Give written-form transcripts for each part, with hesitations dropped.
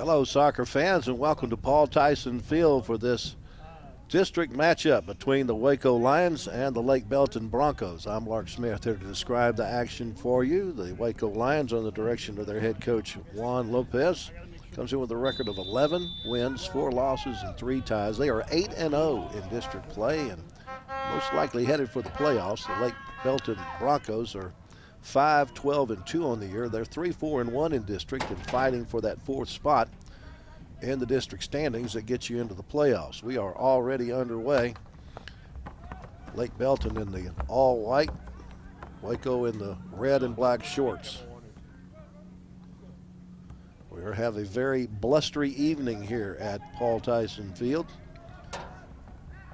Hello, soccer fans, and welcome to Paul Tyson Field for this district matchup between the Waco Lions and the Lake Belton Broncos. I'm Lark Smith here to describe the action for you. The Waco Lions, under the direction of their head coach, Juan Lopez, comes in with a record of 11 wins, 4 losses, and 3 ties. They are 8-0 in district play and most likely headed for the playoffs. The Lake Belton Broncos are 5-12-2 on the year. They're 3-4-1 in district and fighting for that 4th spot in the district standings that gets you into the playoffs. We are already underway. Lake Belton in the all-white, Waco in the red and black shorts. We have a very blustery evening here at Paul Tyson Field.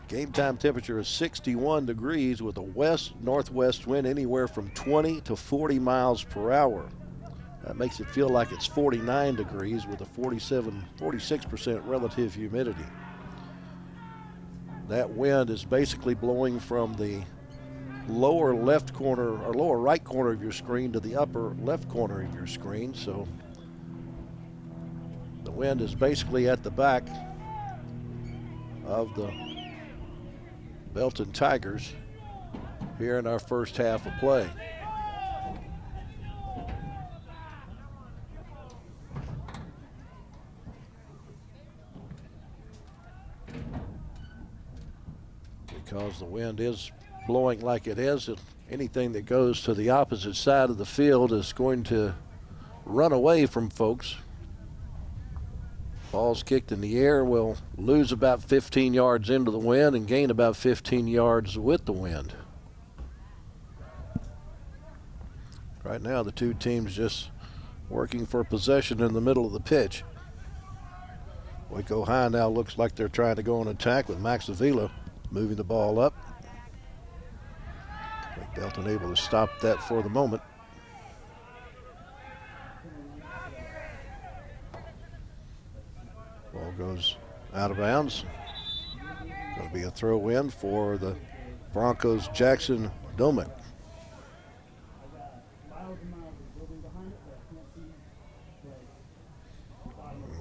Game time temperature is 61 degrees with a west-northwest wind anywhere from 20 to 40 miles per hour. That makes it feel like it's 49 degrees with a 46% relative humidity. That wind is basically blowing from the lower left corner or lower right corner of your screen to the upper left corner of your screen. So the wind is basically at the back of the Belton Tigers here in our first half of play. Because the wind is blowing like it is, anything that goes to the opposite side of the field is going to run away from folks. Ball's kicked in the air will lose about 15 yards into the wind and gain about 15 yards with the wind. Right now the two teams just working for possession in the middle of the pitch. Waco High now looks like they're trying to go on attack with Max Avila moving the ball up. Lake Belton able to stop that for the moment. Ball goes out of bounds. Going to be a throw in for the Broncos' Jackson Domick.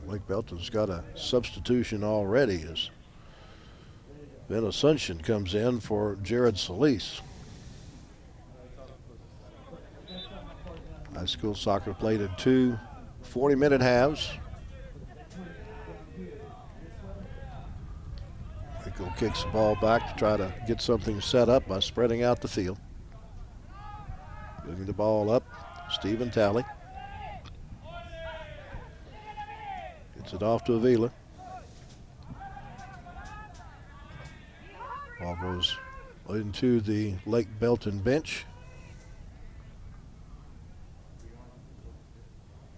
Lake Belton's got a substitution already as Ben Asuncion comes in for Jared Solis. High school soccer played in 2 40-minute halves. Waco kicks the ball back to try to get something set up by spreading out the field. Moving the ball up, Stephen Talley. Gets it off to Avila. Ball goes into the Lake Belton bench.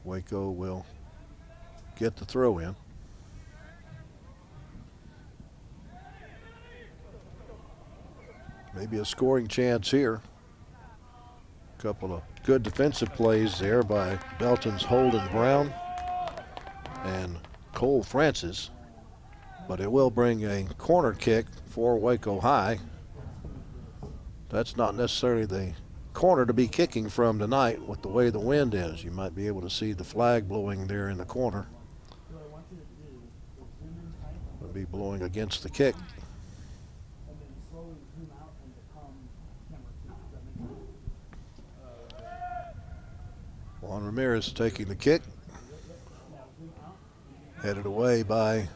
Waco will get the throw in. Maybe a scoring chance here. A couple of good defensive plays there by Belton's Holden Brown and Cole Francis. But it will bring a corner kick for Waco High. That's not necessarily the corner to be kicking from tonight with the way the wind is. You might be able to see the flag blowing there in the corner. It'll be blowing against the kick. Juan Ramirez taking the kick. Headed away by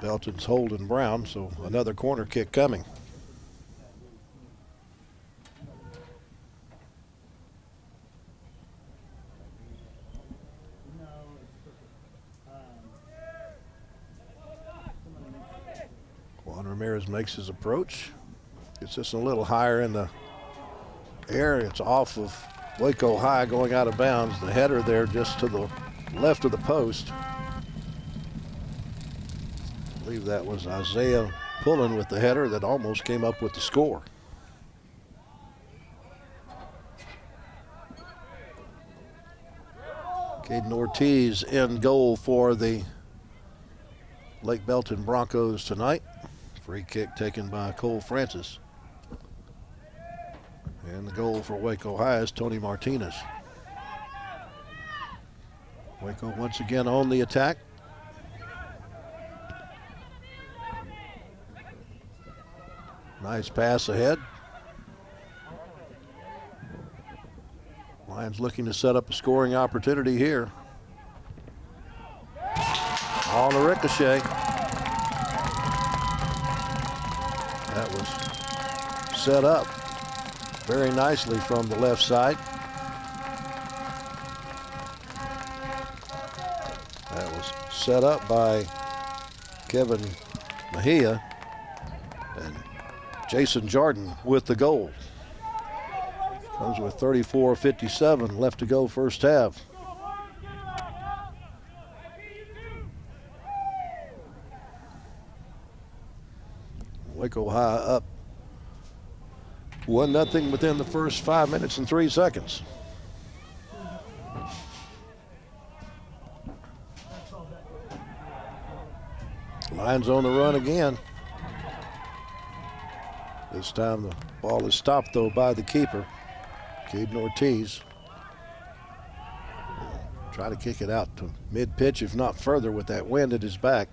Belton's Holden Brown, so another corner kick coming. Juan Ramirez makes his approach. Gets this a little higher in the air. It's off of Waco High going out of bounds. The header there just to the left of the post. I believe that was Isaiah Pullen with the header that almost came up with the score. Caden Ortiz in goal for the Lake Belton Broncos tonight. Free kick taken by Cole Francis. And the goal for Waco High is Tony Martinez. Waco once again on the attack. Nice pass ahead. Lions looking to set up a scoring opportunity here. On a ricochet. That was set up very nicely from the left side. That was set up by Kevin Mahia, and Jason Jordan with the goal. Comes with 34:57 left to go first half. Waco High up 1-0 within the first 5 minutes and 3 seconds. Lions on the run again. This time the ball is stopped though by the keeper, Caden Ortiz. Try to kick it out to mid-pitch, if not further, with that wind at his back.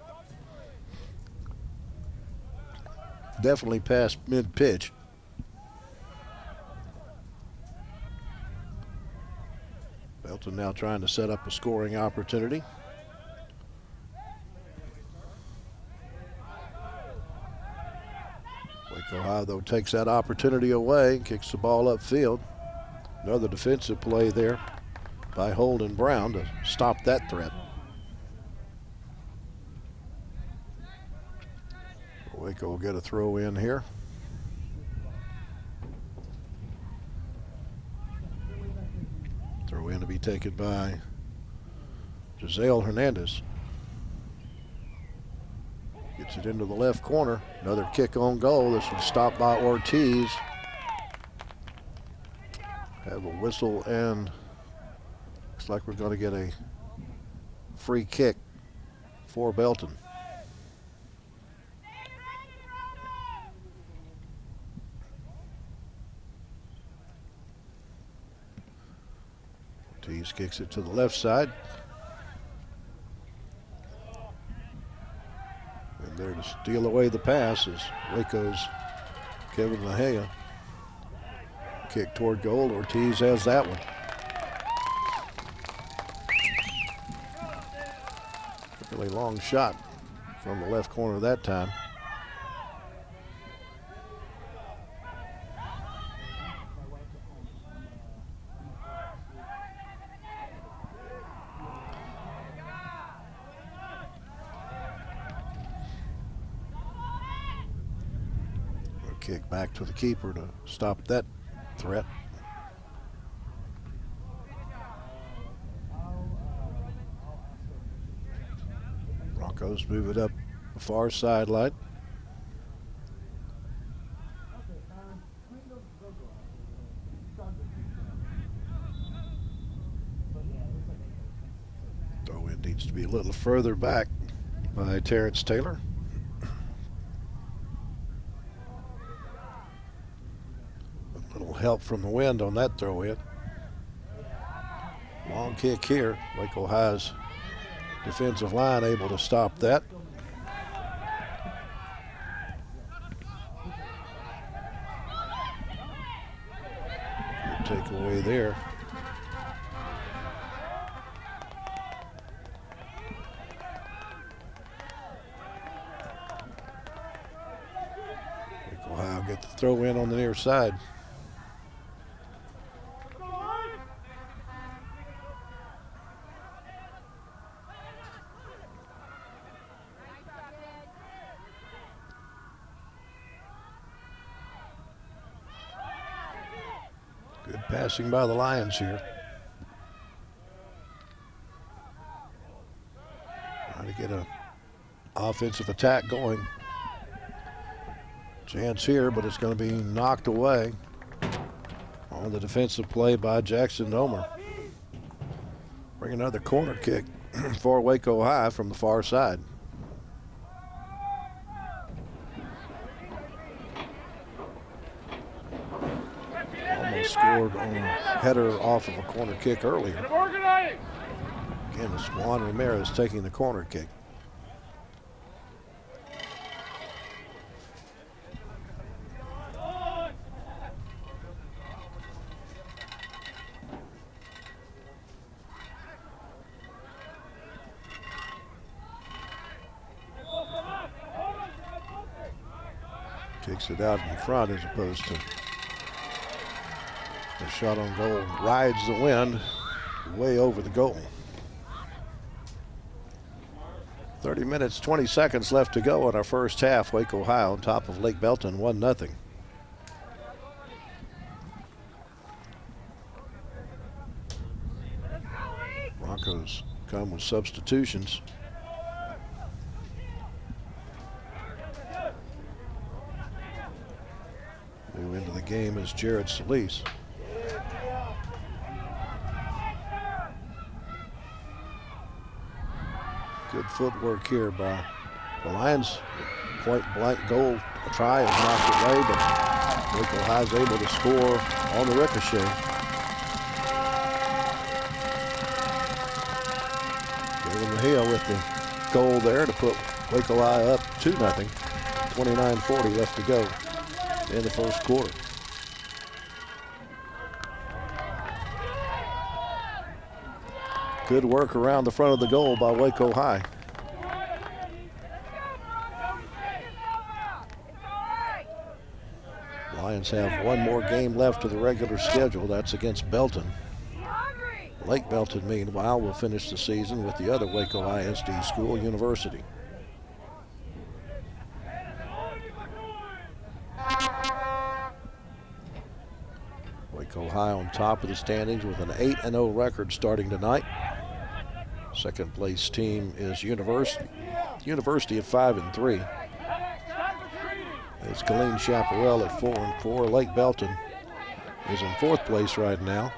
Definitely past mid-pitch. Belton now trying to set up a scoring opportunity. Waco High, though, takes that opportunity away, kicks the ball upfield. Another defensive play there by Holden Brown to stop that threat. Waco will get a throw in here. Throw in to be taken by Giselle Hernandez. Gets it into the left corner. Another kick on goal. This one stopped by Ortiz. Have a whistle, and looks like we're going to get a free kick for Belton. Ortiz kicks it to the left side. And there to steal away the pass is Waco's Kevin Mahia. Kick toward goal. Ortiz has that one. Really long shot from the left corner that time. Kick back to the keeper to stop that threat. Broncos move it up the far sideline. Throw in needs to be a little further back by Terrence Taylor. Help from the wind on that throw in. Long kick here. Waco High's defensive line able to stop that. Good takeaway there. Waco High will get the throw in on the near side. Passing by the Lions here. Trying to get an offensive attack going. Chance here, but it's going to be knocked away on the defensive play by Jackson Nomer. Bring another corner kick for Waco High from the far side. Scored on a header off of a corner kick earlier. And it's Juan Ramirez taking the corner kick. Kicks it out in front as opposed to the shot on goal. Rides the wind way over the goal. 30 minutes, 20 seconds left to go in our first half. Waco High on top of Lake Belton, 1-0. Broncos come with substitutions. New into the game is Jared Solis. Good footwork here by the Lions. Point blank goal try is knocked away, but Waco High is able to score on the ricochet. Kevin Mahia with the goal there to put Waco High up 2-0. 29:40 left to go in the first quarter. Good work around the front of the goal by Waco High. Lions have one more game left of the regular schedule. That's against Belton. Lake Belton, meanwhile, will finish the season with the other Waco ISD school, University. Waco High on top of the standings with an 8-0 record starting tonight. Second place team is University at 5-3. It's Killeen Chaparral at 4-4. Lake Belton is in fourth place right now.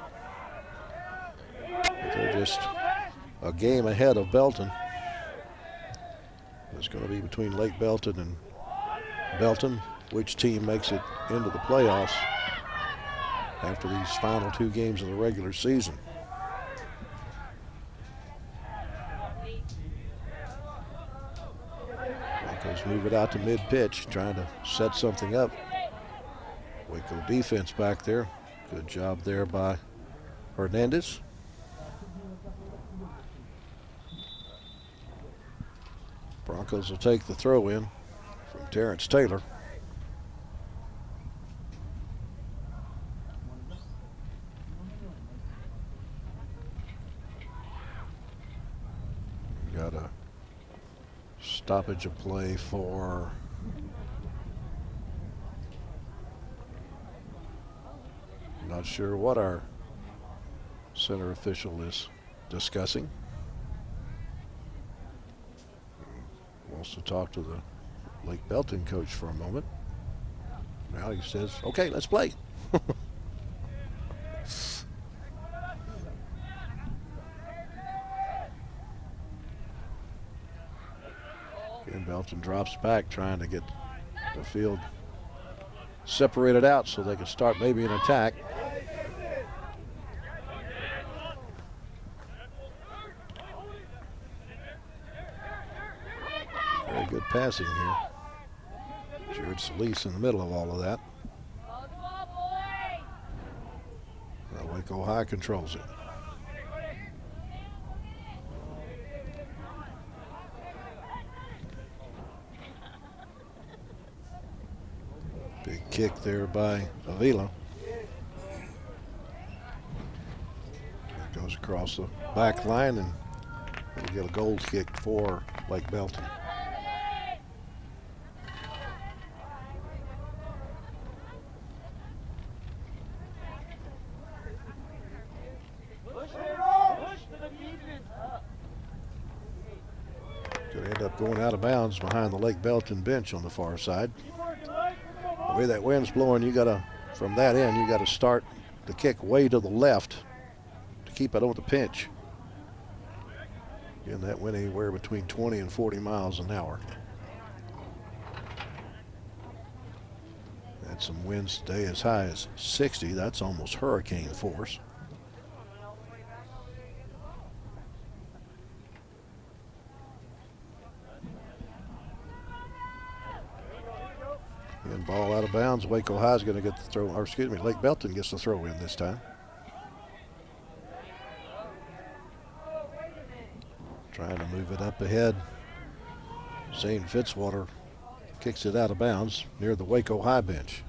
But they're just a game ahead of Belton. It's going to be between Lake Belton and Belton. Which team makes it into the playoffs after these final two games of the regular season? Broncos move it out to mid-pitch, trying to set something up. Waco defense back there. Good job there by Hernandez. Broncos will take the throw in from Terrence Taylor. Got a stoppage of play for not sure what our center official is discussing. Wants to talk to the Lake Belton coach for a moment. Now he says, okay, let's play. And Belton drops back, trying to get the field separated out so they can start maybe an attack. Very good passing here. Jared Solis in the middle of all of that. Well, Waco High controls it. Big kick there by Avila. It goes across the back line, and it'll get a goal kick for Lake Belton. Could end up going out of bounds behind the Lake Belton bench on the far side. The way that wind's blowing, you gotta, from that end, you gotta start the kick way to the left to keep it on the pinch. And that went anywhere between 20 and 40 miles an hour. Had some winds today as high as 60. That's almost hurricane force. Ball out of bounds. Waco High is going to get the throw, or excuse me, Lake Belton gets the throw in this time. Trying to move it up ahead. Zane Fitzwater kicks it out of bounds near the Waco High bench.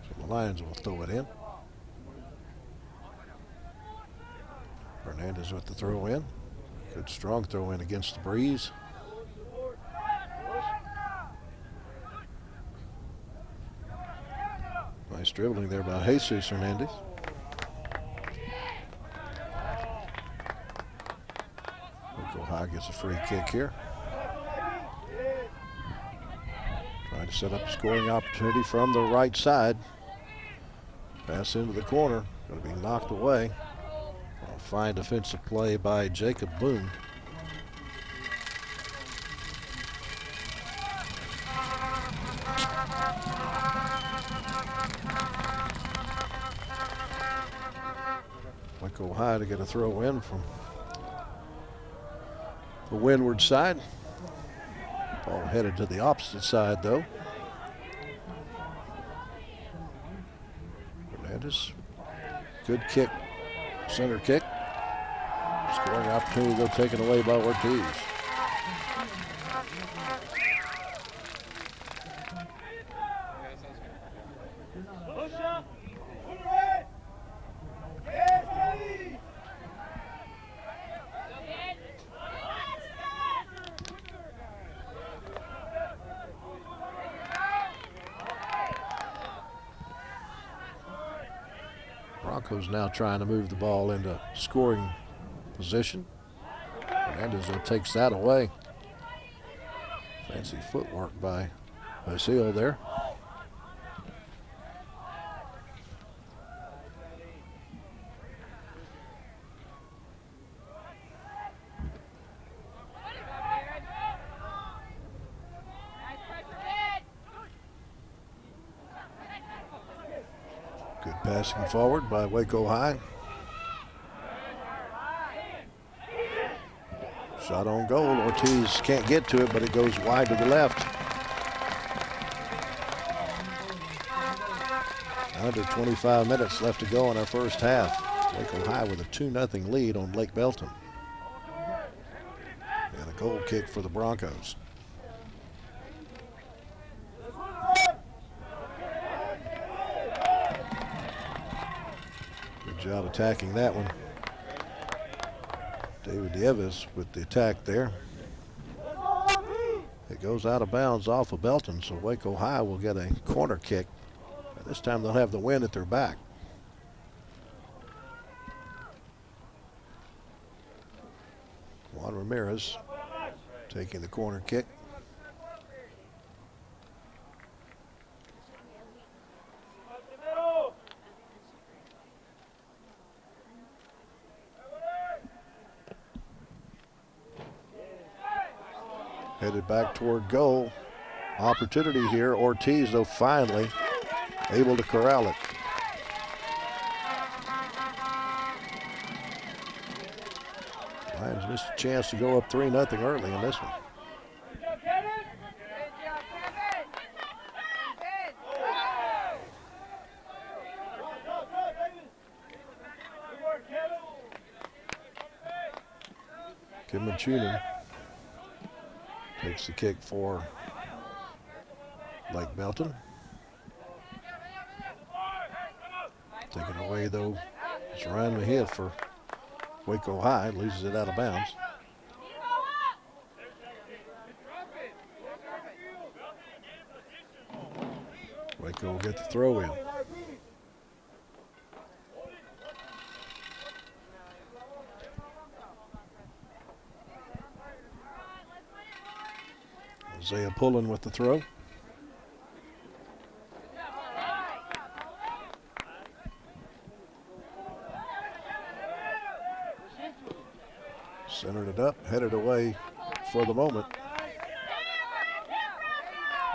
So the Lions will throw it in. Hernandez with the throw in. Good strong throw in against the breeze. Nice dribbling there by Jesus Hernandez. Waco High gets a free kick here. Trying to set up a scoring opportunity from the right side. Pass into the corner. Going to be knocked away. A fine defensive play by Jacob Boone. Waco High to get a throw in from the windward side. Ball headed to the opposite side though. Hernandez, good kick, center kick. Scoring opportunity though taken away by Ortiz. Broncos now trying to move the ball into scoring position. Hernandez takes that away. Fancy footwork by Basile there. Good passing forward by Waco High. Shot on goal. Ortiz can't get to it, but it goes wide to the left. Under 25 minutes left to go in our first half. Waco High with a 2-0 lead on Lake Belton. And a goal kick for the Broncos. Good job attacking that one. David Dievis with the attack there. It goes out of bounds off of Belton, so Waco High will get a corner kick. This time they'll have the wind at their back. Juan Ramirez taking the corner kick. Headed back toward goal. Opportunity here. Ortiz, though, finally able to corral it. Lions missed a chance to go up 3-0 early in this one. Kim Manchunin takes the kick for Lake Belton. Taken away though, it's Ryan Mahia for Waco High, loses it out of bounds. Waco will get the throw in. Isaiah Pullen with the throw. Centered it up, headed away for the moment.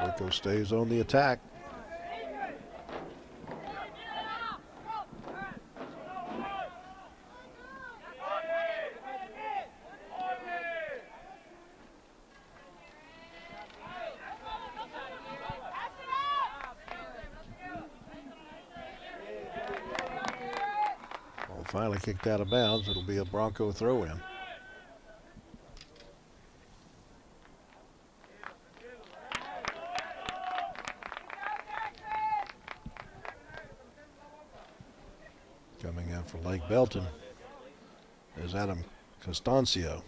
Waco stays on the attack. finally kicked out of bounds. It'll be a Bronco throw-in. Coming in for Lake Belton is Adam Costancio.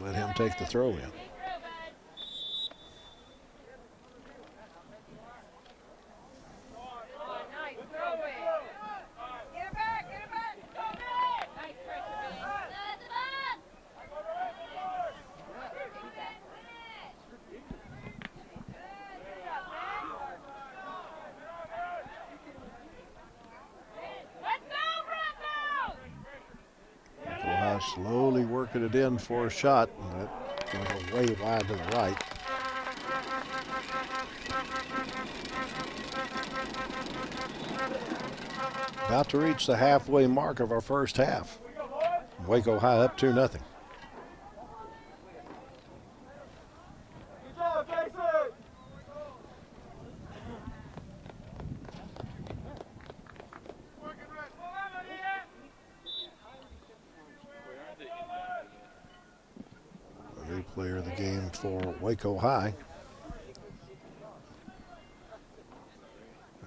Let him take the throw in. Slowly working it in for a shot. And that's going to go way wide to the right. About to reach the halfway mark of our first half. Waco High up 2-0. Player of the game for Waco High.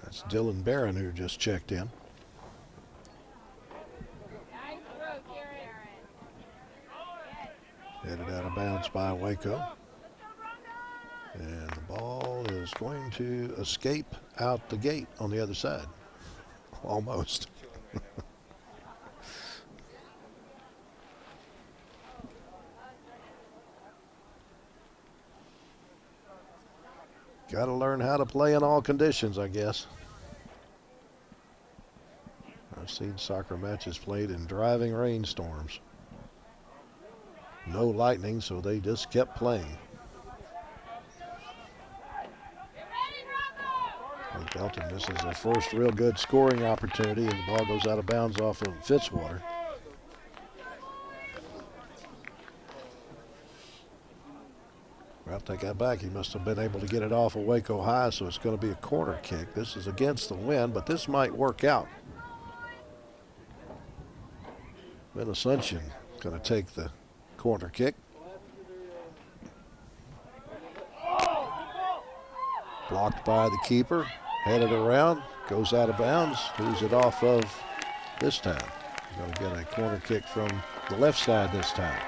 That's Dylan Barron, who just checked in. Headed out of bounds by Waco. And the ball is going to escape out the gate on the other side. Almost. Got to learn how to play in all conditions, I guess. I've seen soccer matches played in driving rainstorms. No lightning, so they just kept playing. Lake Belton, this is their first real good scoring opportunity, and the ball goes out of bounds off of Fitzwater. I'll take that back. He must have been able to get it off of Waco High, so it's going to be a corner kick. This is against the wind, but this might work out. Ben Assumption going to take the corner kick. Blocked by the keeper. Headed around. Goes out of bounds. Who's it off of this time? Going to get a corner kick from the left side this time.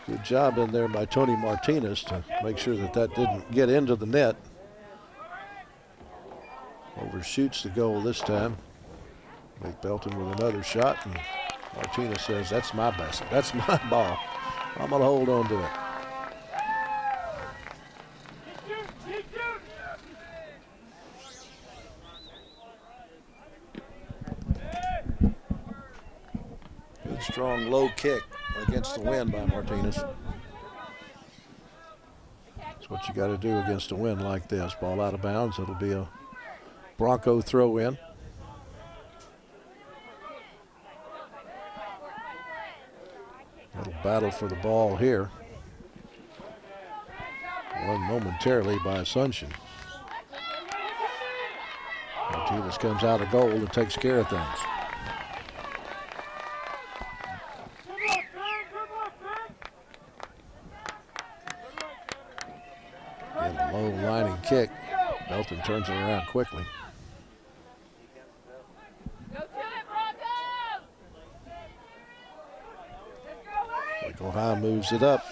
Good job in there by Tony Martinez to make sure that that didn't get into the net. Overshoots the goal this time. Lake Belton with another shot, and Martinez says, that's my best. That's my ball. I'm going to hold on to it. Good strong low kick against the wind by Martinez. That's what you got to do against a wind like this. Ball out of bounds. It'll be a Bronco throw in. Little battle for the ball here. Won momentarily by Assumption. Martinez comes out of goal and takes care of things. And a low lining kick. Belton turns it around quickly. Waco High moves it up.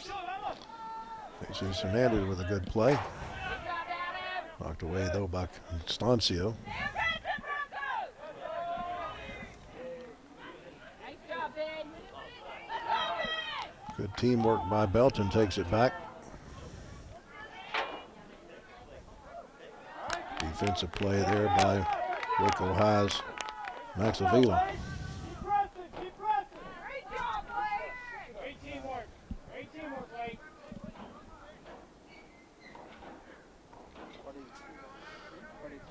Jesus Hernandez with a good play. Knocked away though by Constancio. Good teamwork by Belton, takes it back. Defensive play there by Waco High's Max Avila.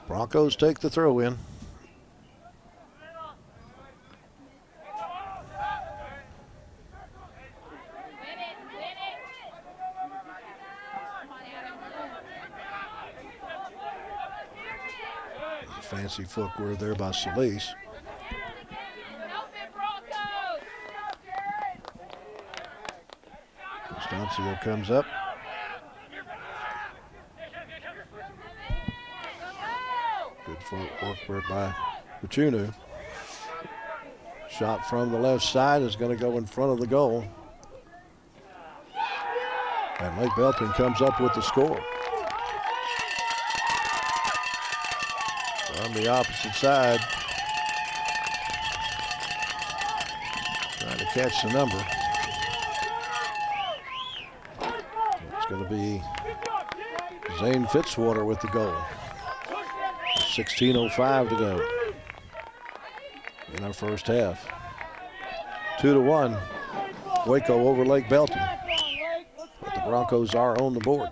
Broncos take the throw in. Fancy footwear there by Solis. Constancio comes up. Good footwork by Puchunu. Shot from the left side is going to go in front of the goal. And Lake Belton comes up with the score. On the opposite side, trying to catch the number. It's going to be Zane Fitzwater with the goal. 16:05 to go in our first half. 2-1, Waco over Lake Belton. But the Broncos are on the board.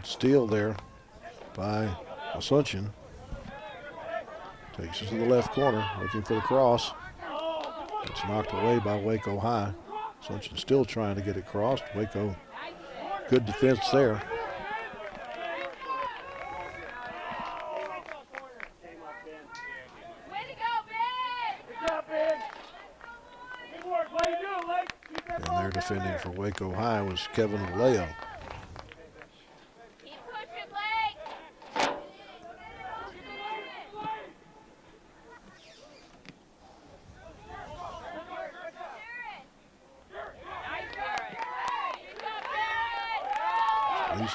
Steal there by Asuncion. Takes it to the left corner, looking for the cross. It's knocked away by Waco High. Asuncion still trying to get it crossed. Waco, good defense there. And they're defending for Waco High was Kevin Vallejo.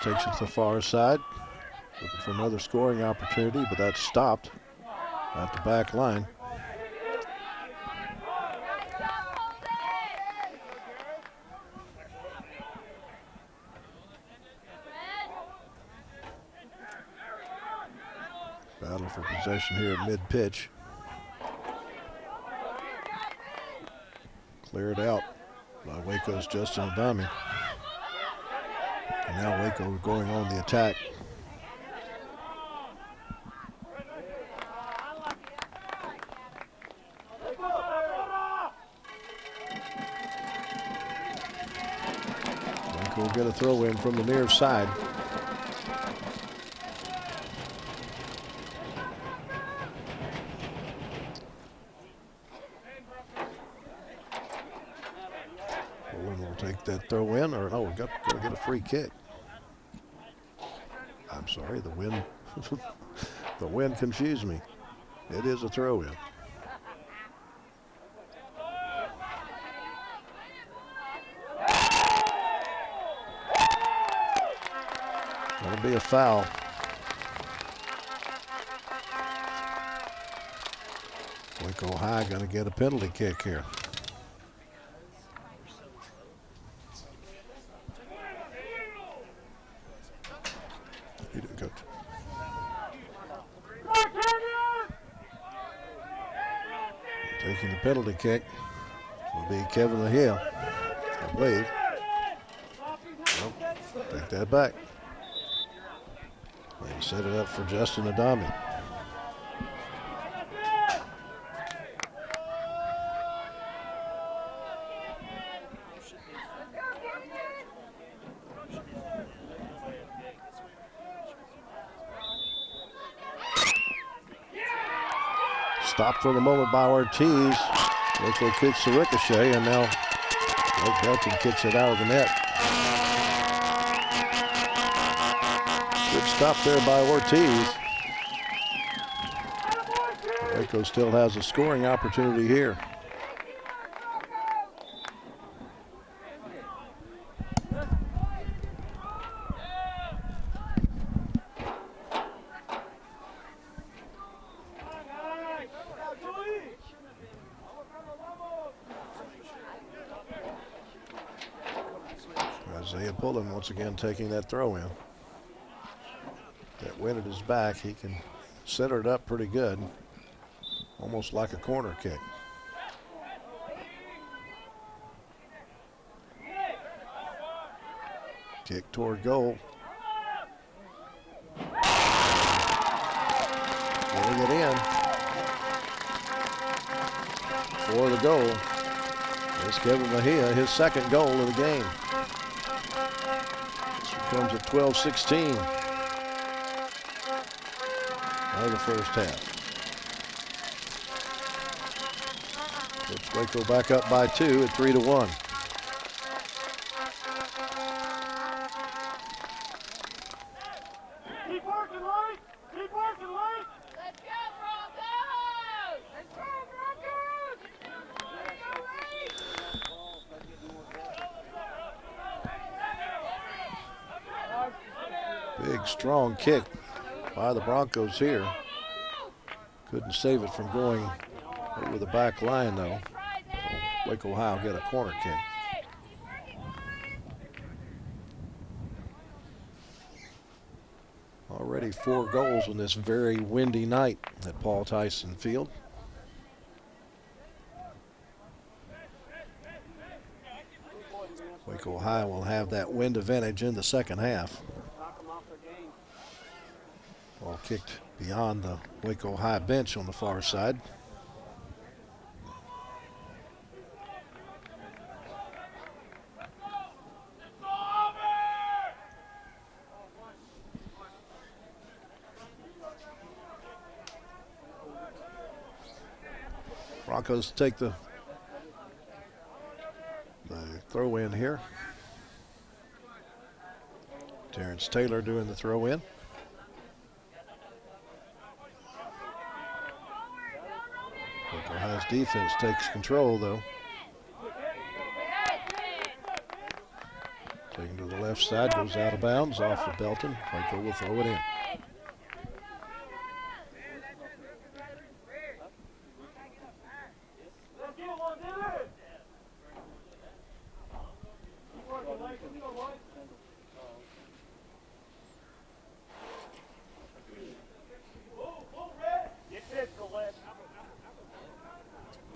Takes it to the far side, looking for another scoring opportunity, but that's stopped at the back line. Battle for possession here at mid-pitch. Cleared out by Waco's Justin Adami. And now Waco going on the attack. Waco will get a throw in from the near side. Bowen will take that throw in, or no, we're going to get a free kick. I'm sorry, the wind the wind confused me. It is a throw in. That'll be a foul. Waco High going to get a penalty kick here. You didn't, Coach. Taking the penalty kick will be Kevin Mahia, I believe. Nope. Take that back. And set it up for Justin Adami. Stopped for the moment by Ortiz. Waco kicks the ricochet, and now Lake Belton kicks it out of the net. Good stop there by Ortiz. Waco still has a scoring opportunity here. Once again taking that throw in. That wind at his back, he can center it up pretty good. Almost like a corner kick. Kick toward goal. Getting it in. For the goal. It's Kevin Mahia, his second goal of the game. This one comes at 12-16 of the first half. Puts Waco back up by 2 at 3-1. Keep working, Lake! Keep working, Lake! Let's go, Broncos! Let's go, Broncos! Let's go, Lake! Big, strong kick by the Broncos here. Couldn't save it from going over the back line, though. Waco High will get a corner kick. Already 4 goals on this very windy night at Paul Tyson Field. Waco High will have that wind advantage in the second half. Ball kicked beyond the Waco High bench on the far side. Broncos take the throw in here. Terrence Taylor doing the throw in. Waco High's defense takes control, though. Taken to the left side, goes out of bounds off of Belton. Waco will throw it in.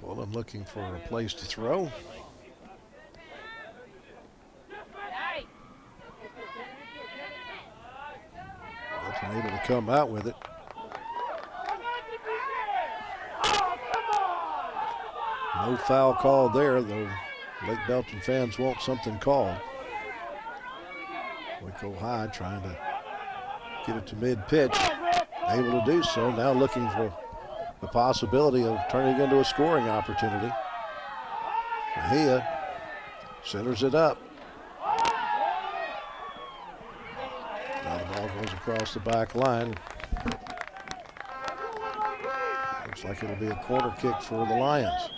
Well, I'm looking for a place to throw. Belton able to come out with it. No foul called there, though. Lake Belton fans want something called. Waco High trying to get it to mid-pitch. Able to do so. Now looking for the possibility of turning into a scoring opportunity. Mahia centers it up. Now the ball goes across the back line. Looks like it'll be a corner kick for the Lions.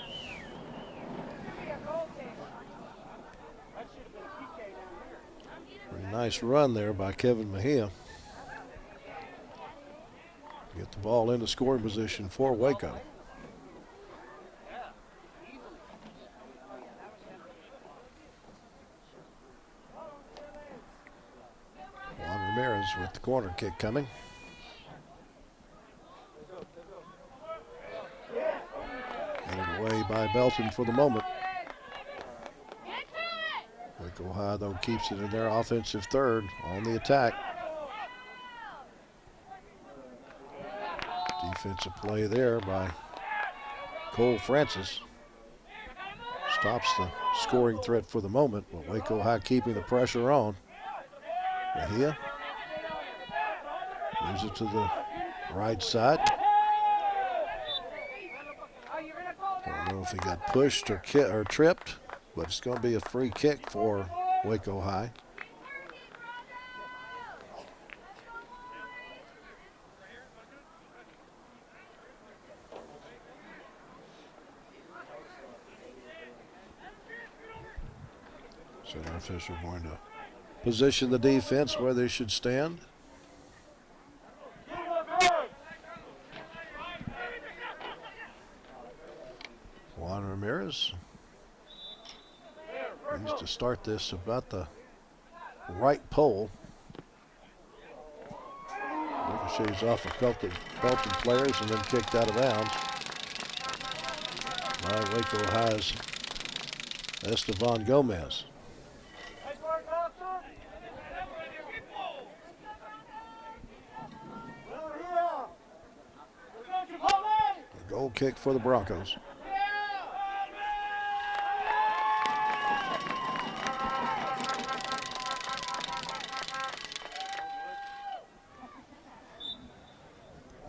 Pretty nice run there by Kevin Mahia. Get the ball into scoring position for Waco. Juan Ramirez with the corner kick coming. Headed away by Belton for the moment. Waco High, though, keeps it in their offensive third on the attack. Defensive play there by Cole Francis. Stops the scoring threat for the moment, but Waco High keeping the pressure on. Mahia moves it to the right side. I don't know if he got pushed or tripped, but it's going to be a free kick for Waco High. Center official going to position the defense where they should stand. Juan Ramirez needs to start this about the right pole. Ricochets off a couple of Belton players and then kicked out of bounds by Waco High's Estevan Gomez. kick for the Broncos.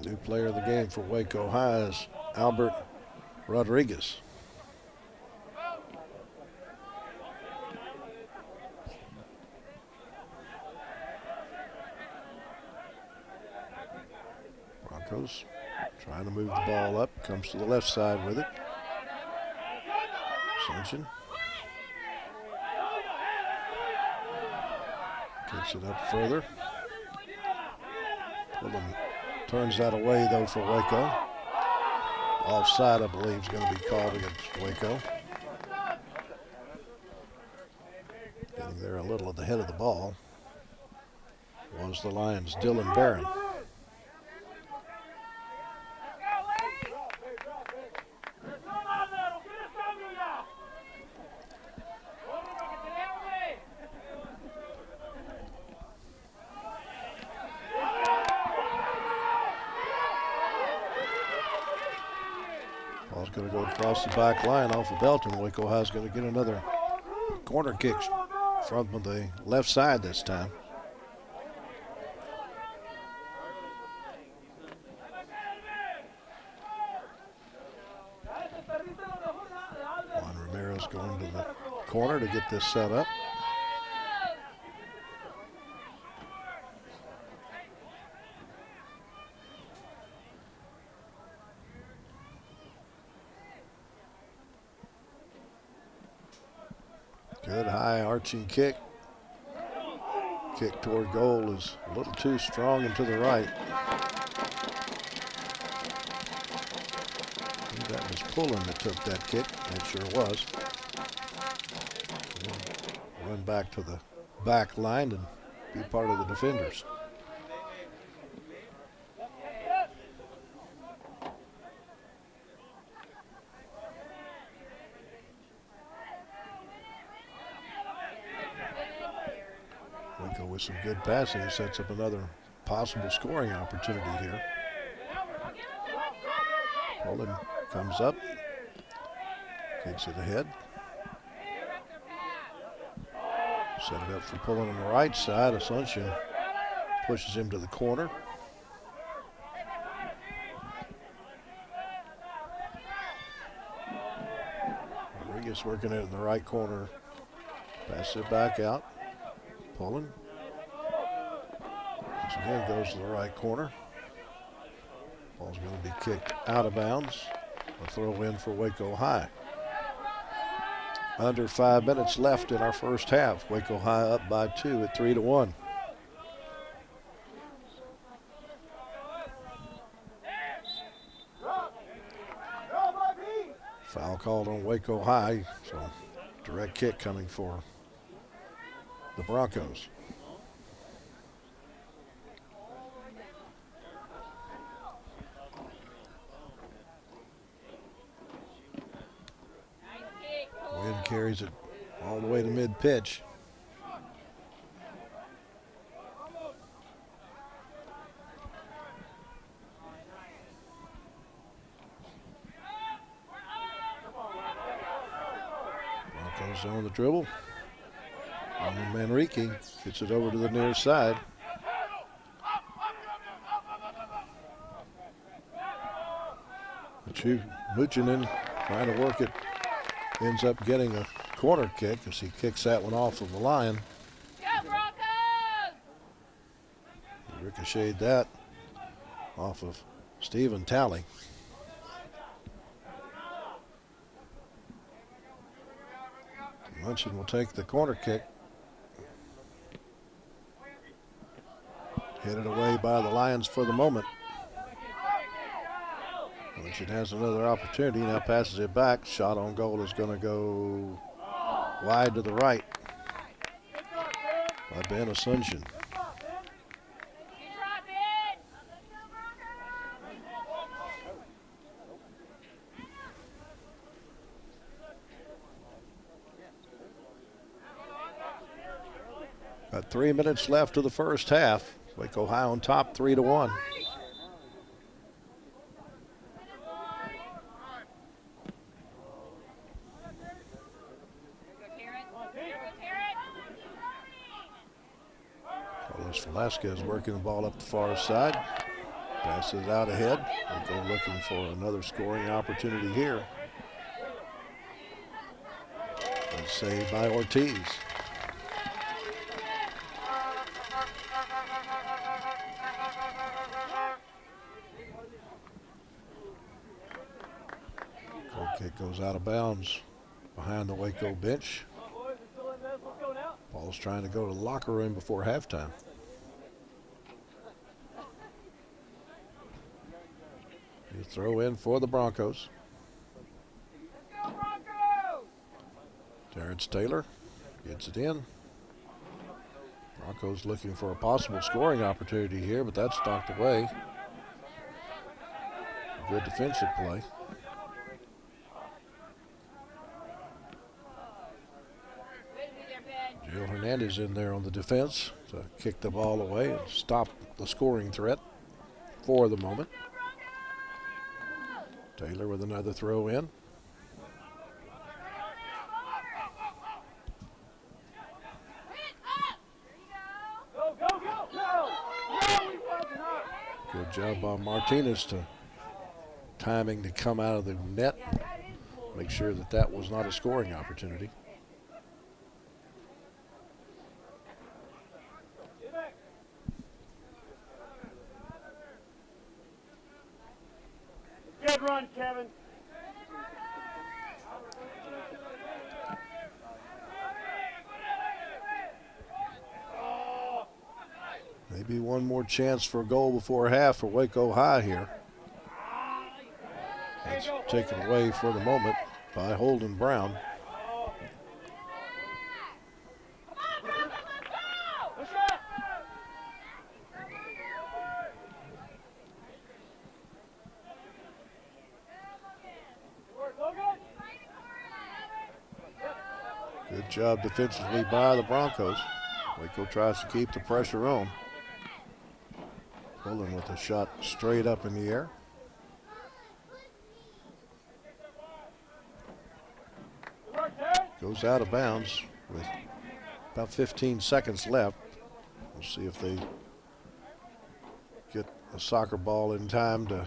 New player of the game for Waco High is Albert Rodriguez. Broncos trying to move the ball up. Comes to the left side with it. Ascension. Kicks it up further. Pulling. Turns that away, though, for Waco. Offside, I believe, is going to be called against Waco. Getting there a little at the head of the ball was the Lions' Dylan Barron. Ball's going to go across the back line off of Belton. Waco High's going to get another corner kick from the left side this time. Juan Ramirez going to the corner to get this set up. Good high arching kick. Kick toward goal is a little too strong and to the right. I think that was Pullen that took that kick. It sure was. Run back to the back line and be part of the defenders. Waco with some good passing sets up another possible scoring opportunity here. Pullen comes up, kicks it ahead. Set it up for Pullen on the right side. Ascension pushes him to the corner. Rodriguez working it in the right corner. Pass it back out. Pullen. Once again goes to the right corner. Ball's going to be kicked out of bounds. A throw in for Waco High. Under 5 minutes left in our first half. Waco High up by 2 at 3-1. Foul called on Waco High, so direct kick coming for the Broncos. Wind carries it all the way to mid-pitch. Broncos on the dribble. And Manrique gets it over to the near side. Muchinen trying to work it. Ends up getting a corner kick as he kicks that one off of the line. He ricocheted that off of Stephen Talley. Munchin will take the corner kick. Headed away by the Lions for the moment. Munchin has another opportunity. Now passes it back. Shot on goal is going to go wide to the right by Ben Ascension. Got 3 minutes left of the first half. Waco High on top 3-1. As Velasquez working the ball up the far side. Passes out ahead. They go looking for another scoring opportunity here. And saved by Ortiz. Goal kick goes out of bounds behind the Waco bench. Ball's trying to go to the locker room before halftime. You throw in for the Broncos. Terrence Taylor gets it in. Broncos looking for a possible scoring opportunity here, but that's knocked away. Good defensive play. Jill Hernandez in there on the defense to kick the ball away and stop the scoring threat for the moment. Taylor with another throw in. Good job by Martinez to timing to come out of the net. Make sure that that was not a scoring opportunity. Good run, Kevin. Maybe one more chance for a goal before half for Waco High here. It's taken away for the moment by Holden Brown. Good job defensively by the Broncos. Waco tries to keep the pressure on. Holden with a shot straight up in the air. Goes out of bounds with about 15 seconds left. We'll see if they get a soccer ball in time to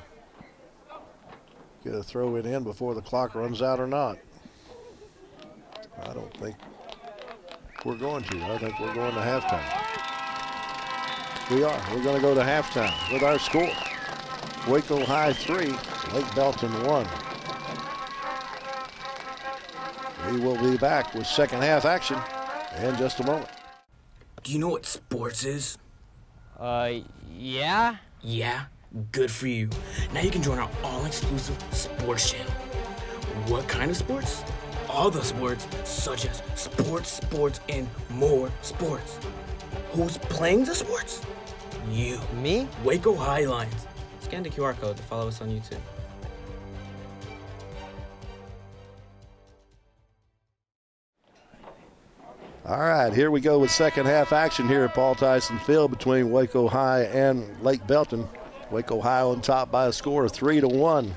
get a throw it in before the clock runs out or not. I don't think we're going to. I think we're going to halftime. We are. We're going to go to halftime with our score. Waco High 3, Lake Belton 1. We will be back with second half action in just a moment. Do you know what sports is? Yeah? Yeah? Good for you. Now you can join our all-exclusive sports channel. What kind of sports? All the sports, such as sports, and more sports. Who's playing the sports? You. Me? Waco High Lions. Scan the QR code to follow us on YouTube. All right, here we go with second half action here at Paul Tyson Field between Waco High and Lake Belton. Waco High on top by a score of 3-1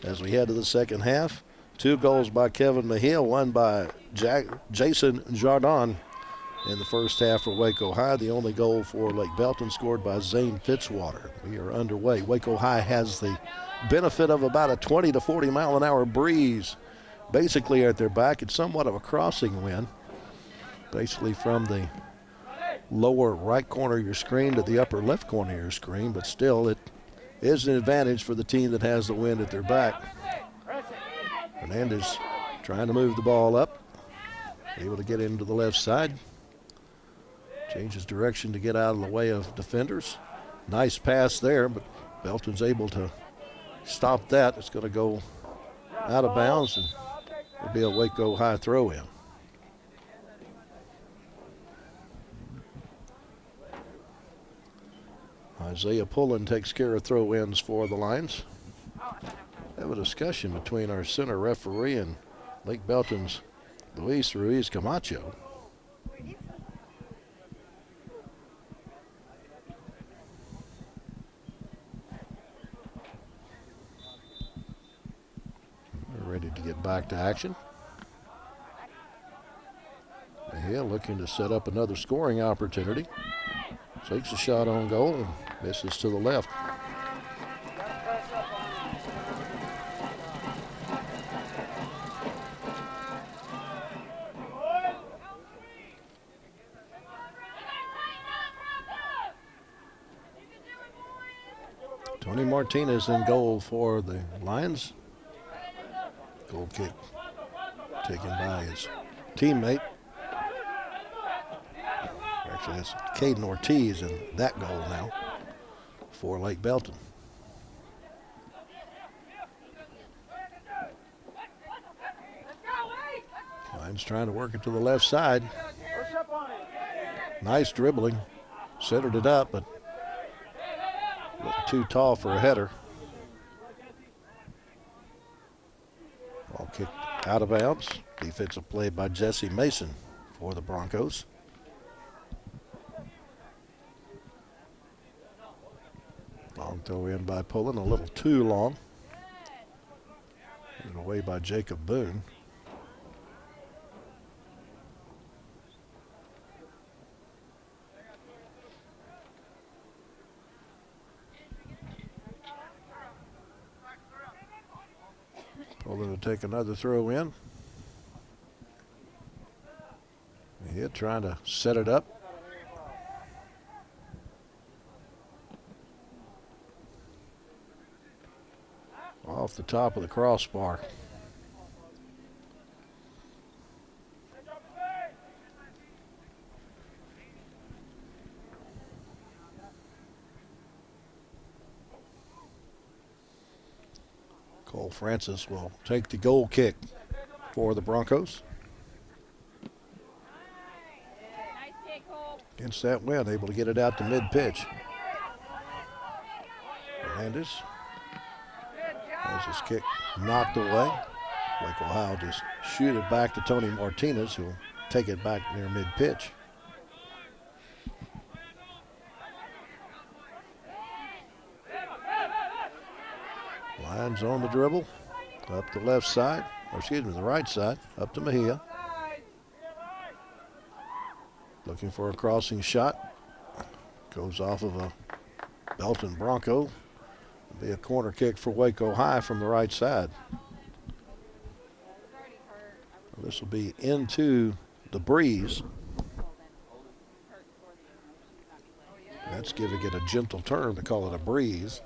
as we head to the second half. 2 goals by Kevin Mahia, one by Jason Jardon in the first half for Waco High. The only goal for Lake Belton scored by Zane Fitzwater. We are underway. Waco High has the benefit of about a 20 to 40 mile an hour breeze basically at their back. It's somewhat of a crossing wind, basically from the lower right corner of your screen to the upper left corner of your screen, but still it is an advantage for the team that has the wind at their back. Hernandez trying to move the ball up, able to get into the left side. Changes direction to get out of the way of defenders. Nice pass there, but Belton's able to stop that. It's going to go out of bounds, and it'll be a Waco High throw-in. Isaiah Pullen takes care of throw-ins for the Lions. Have a discussion between our center referee and Lake Belton's Luis Ruiz Camacho. We're ready to get back to action. Mahia looking to set up another scoring opportunity. Takes a shot on goal and misses to the left. Tony Martinez in goal for the Lions. Goal kick taken by his teammate. Actually, it's Caden Ortiz in that goal now for Lake Belton. Lions trying to work it to the left side. Nice dribbling. Centered it up, but looked too tall for a header. Ball kicked out of bounds. Defensive play by Jesse Mason for the Broncos. Long throw in by Pullen, a little too long. And away by Jacob Boone. Pullen will take another throw in. Mahia trying to set it up. Off the top of the crossbar. Cole Francis will take the goal kick for the Broncos. Against that wind, able to get it out to mid-pitch. Hernandez has his kick knocked away. Waco High will just shoot it back to Tony Martinez, who will take it back near mid-pitch. Lions on the dribble, up the left side, or excuse me, the right side, up to Mahia. Looking for a crossing shot. Goes off of a Belton Bronco. It'll be a corner kick for Waco High from the right side. This will be into the breeze. That's giving it a gentle turn to call it a breeze.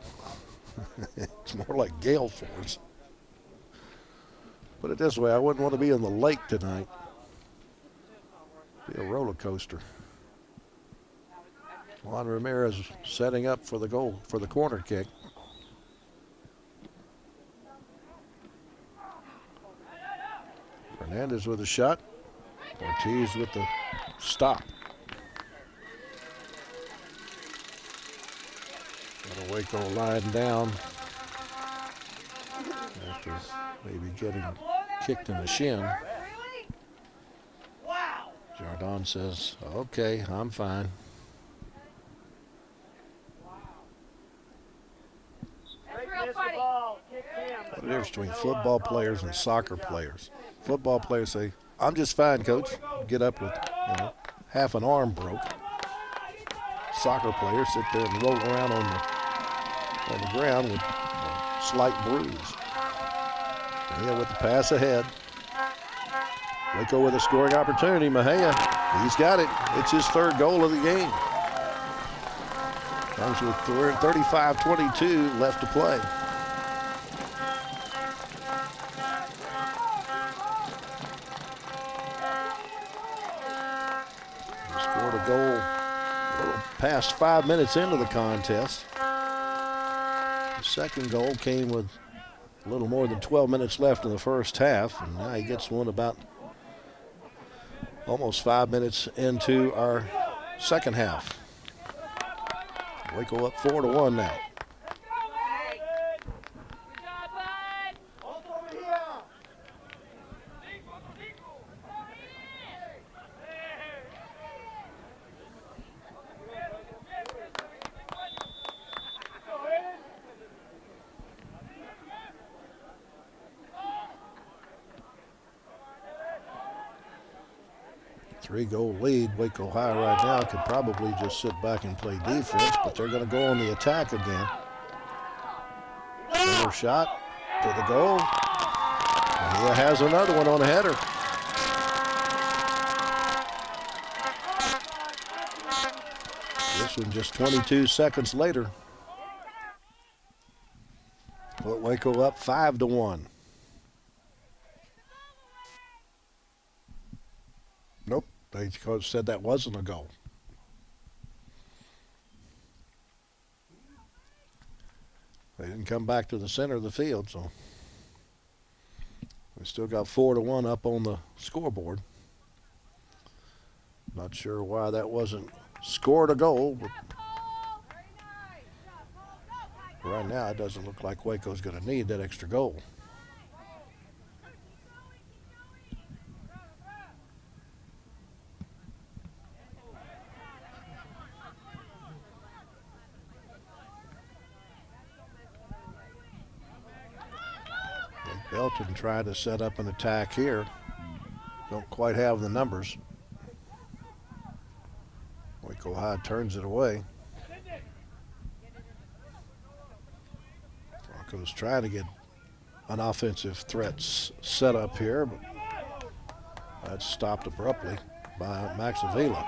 It's more like gale force. Put it this way, I wouldn't want to be in the lake tonight. Be a roller coaster. Juan Ramirez setting up for the goal, for the corner kick. Hernandez with a shot. Ortiz with the stop. Got a Waco lying down after maybe getting kicked in the shin. Jardon says, okay, I'm fine. What the difference between football players and soccer players? Football players say, I'm just fine, coach. Get up with, half an arm broke. Soccer players sit there and roll around on the ground with a slight bruise. Mahia with the pass ahead. Waco with a scoring opportunity. Mahia, he's got it. It's his third goal of the game. Comes with 35-22 left to play. He scored a goal a little past 5 minutes into the contest. The second goal came with a little more than 12 minutes left in the first half, and now he gets one about almost 5 minutes into our second half. Waco up 4-1 now. 3-goal lead. Waco High right now could probably just sit back and play defense, but they're going to go on the attack again. Another shot to the goal. Mahia has another one on a header. This one just 22 seconds later. Put Waco up 5-1. Nope, they said that wasn't a goal. They didn't come back to the center of the field, so we still got 4-1 up on the scoreboard. Not sure why that wasn't scored a goal, but right now it doesn't look like Waco's going to need that extra goal. Belton trying to set up an attack here. Don't quite have the numbers. Waco High turns it away. Broncos trying to get an offensive threat set up here, but that's stopped abruptly by Max Avila.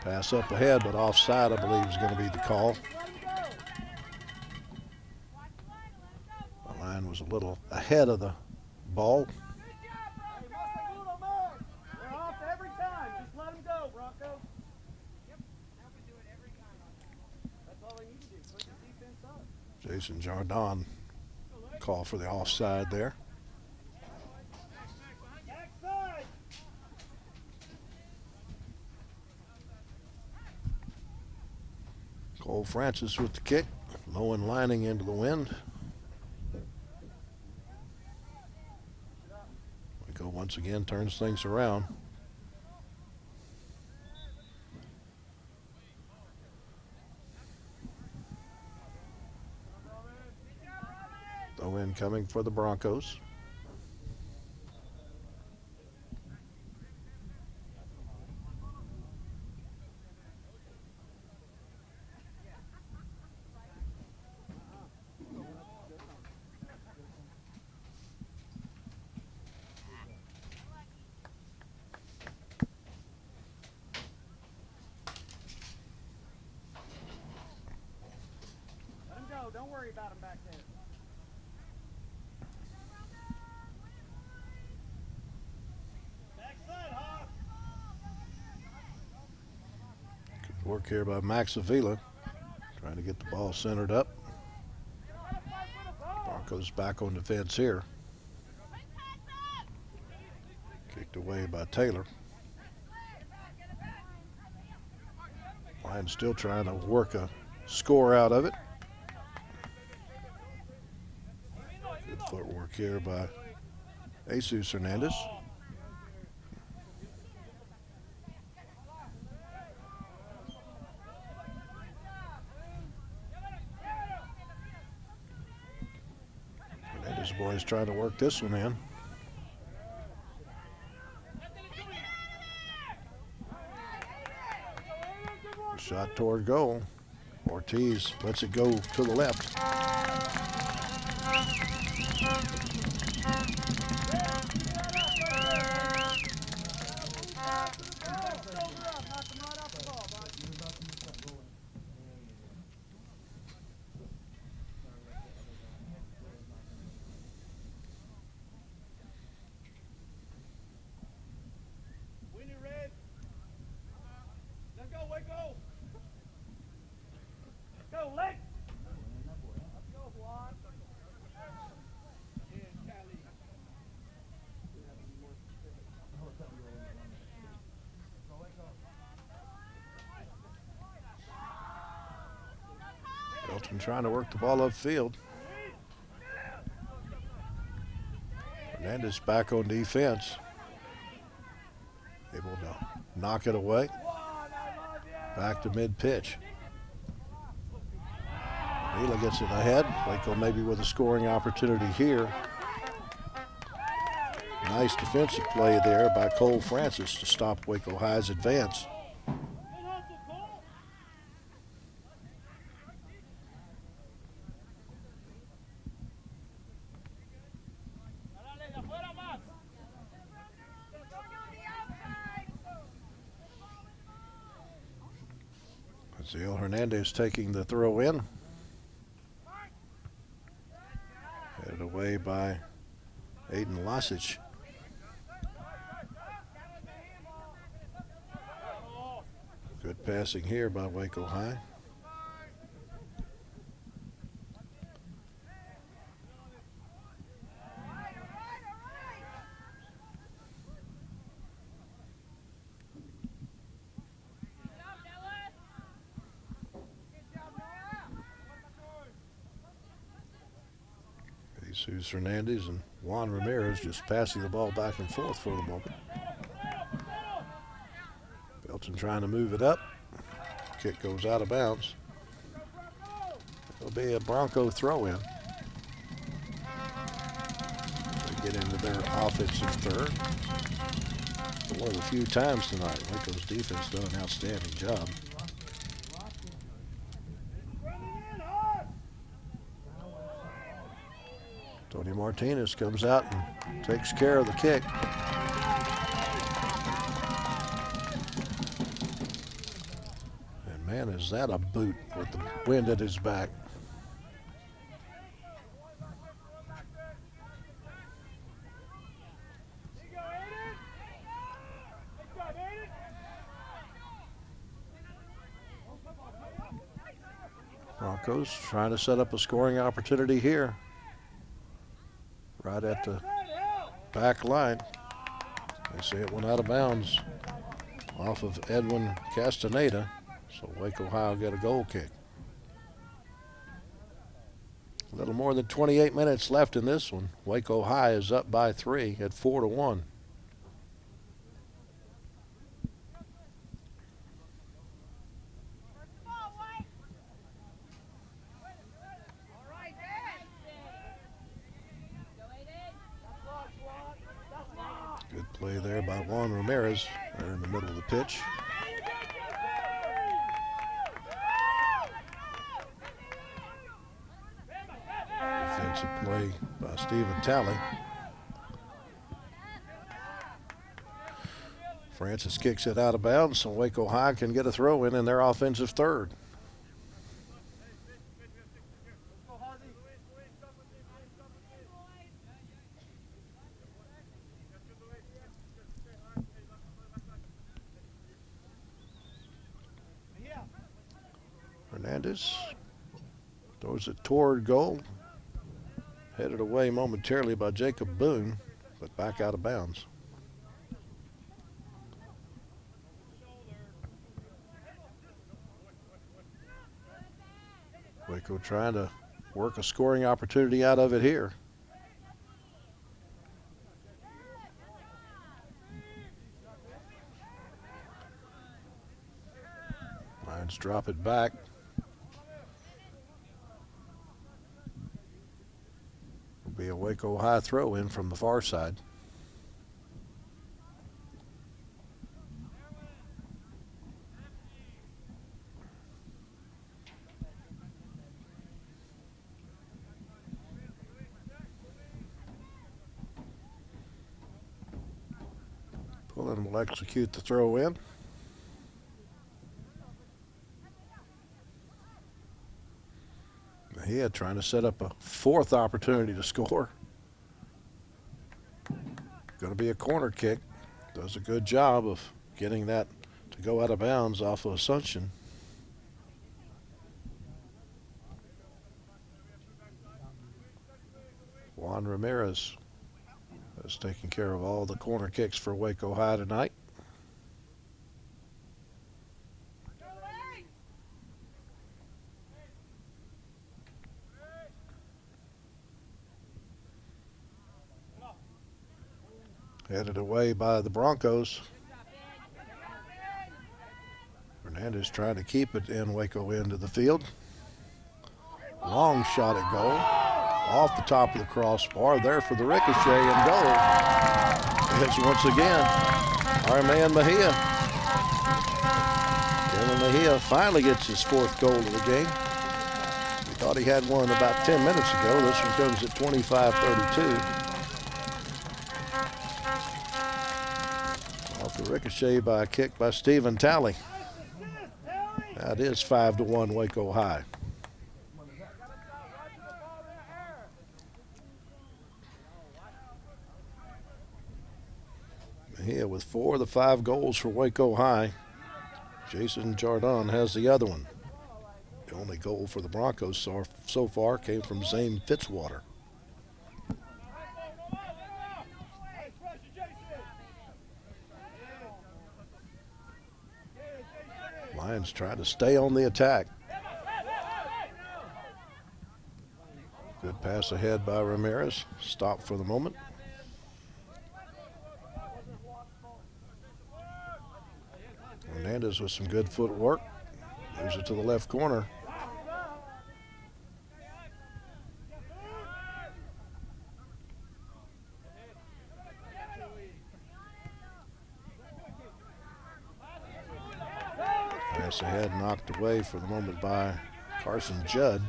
Pass up ahead, but offside, I believe, is going to be the call. The line was a little ahead of the ball. Jason Jardon call for the offside there. Cole Francis with the kick, low and lining into the wind. Waco once again turns things around. Throw in coming for the Broncos. Let him go. Don't worry about him back there. Good work here by Max Avila, trying to get the ball centered up. Broncos back on defense here. Kicked away by Taylor. Lions still trying to work a score out of it. Good footwork here by Jesus Hernandez. Hernandez boys trying to work this one in. Shot toward goal. Ortiz lets it go to the left. Belton trying to work the ball upfield. Hernandez back on defense. Able to knock it away. Back to mid-pitch. Avila gets it ahead. Waco maybe with a scoring opportunity here. Nice defensive play there by Cole Francis to stop Waco High's advance. Zil Hernandez taking the throw in. Headed away by Aiden Losich. Good passing here by Waco High. Jesus Hernandez and Juan Ramirez just passing the ball back and forth for the moment. Belton trying to move it up. Kick goes out of bounds. It'll be a Bronco throw-in. They get into their offensive third. One of the few times tonight, Waco's defense done an outstanding job. Tony Martinez comes out and takes care of the kick. And man, is that a boot with the wind at his back. Broncos trying to set up a scoring opportunity here. Right at the back line. They say it went out of bounds off of Edwin Castaneda, so Waco High will get a goal kick. A little more than 28 minutes left in this one. Waco High is up by 3 at 4-1. Good play there by Juan Ramirez. They're in the middle of the pitch. Defensive play by Stephen Talley. Francis kicks it out of bounds, so Waco High can get a throw in their offensive third. Hernandez throws it toward goal. Headed away momentarily by Jacob Boone, but back out of bounds. Waco trying to work a scoring opportunity out of it here. Lions drop it back. Be a Waco High throw in from the far side. Pullen will execute the throw in. Mahia trying to set up a fourth opportunity to score. Going to be a corner kick. Does a good job of getting that to go out of bounds off of Assumption. Juan Ramirez is taking care of all the corner kicks for Waco High tonight. Headed away by the Broncos. Hernandez trying to keep it in Waco into the field. Long shot at goal. off the top of the crossbar. There for the ricochet and goal. It's once again our man Mahia. Kevin Mahia finally gets his 4th goal of the game. We thought he had one about 10 minutes ago. This one comes at 25-32. Off the ricochet by a kick by Stephen Talley. That is 5-1 Waco High. Mahia with 4 of the 5 goals for Waco High. Jason Jardon has the other one. The only goal for the Broncos so far came from Zane Fitzwater. Lions try to stay on the attack. Good pass ahead by Ramirez. Stop for the moment. Hernandez with some good footwork. Moves it to the left corner. Pass ahead, knocked away for the moment by Carson Judd.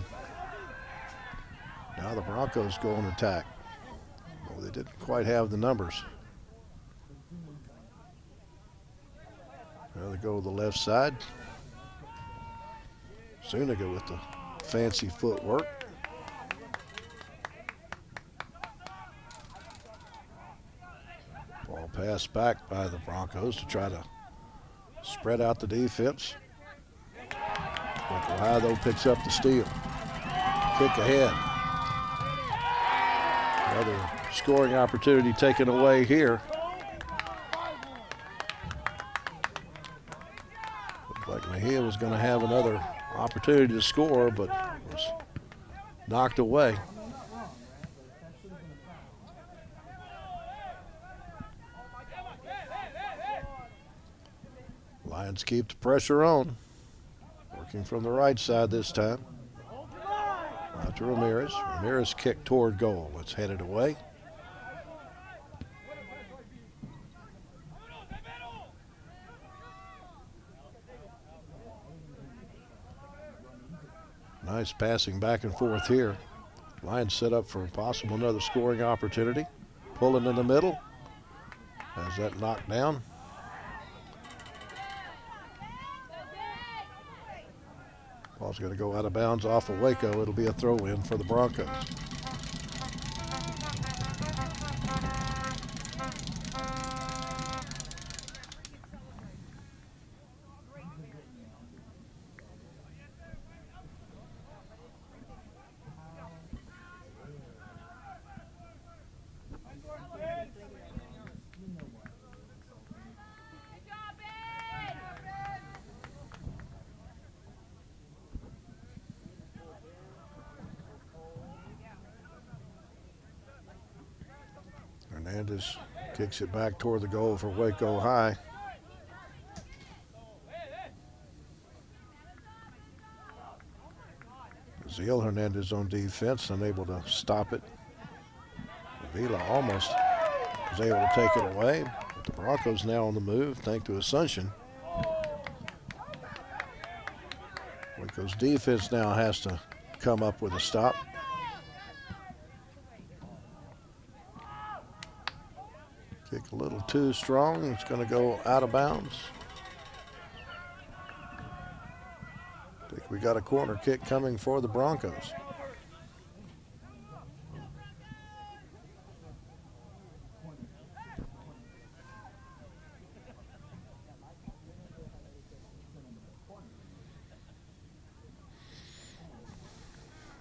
Now the Broncos go on attack. Well, they didn't quite have the numbers. Now they go to the left side. Zuniga with the fancy footwork. Ball passed back by the Broncos to try to spread out the defense. Waco High, though, picks up the steal. Kick ahead. Another scoring opportunity taken away here. Looked like Mahia was going to have another opportunity to score, but was knocked away. Lions keep the pressure on. Working from the right side this time. Out to Ramirez. Ramirez kicked toward goal. It's headed away. Nice passing back and forth here. Lions set up for possible another scoring opportunity. Pulling in the middle. Has that knocked down. Ball's going to go out of bounds off of Waco. It'll be a throw-in for the Broncos. Hernandez kicks it back toward the goal for Waco High. Zeal Hernandez on defense, unable to stop it. Avila almost was able to take it away, but the Broncos now on the move thanks to Asuncion. Waco's defense now has to come up with a stop. Kick a little too strong. It's going to go out of bounds. I think we got a corner kick coming for the Broncos.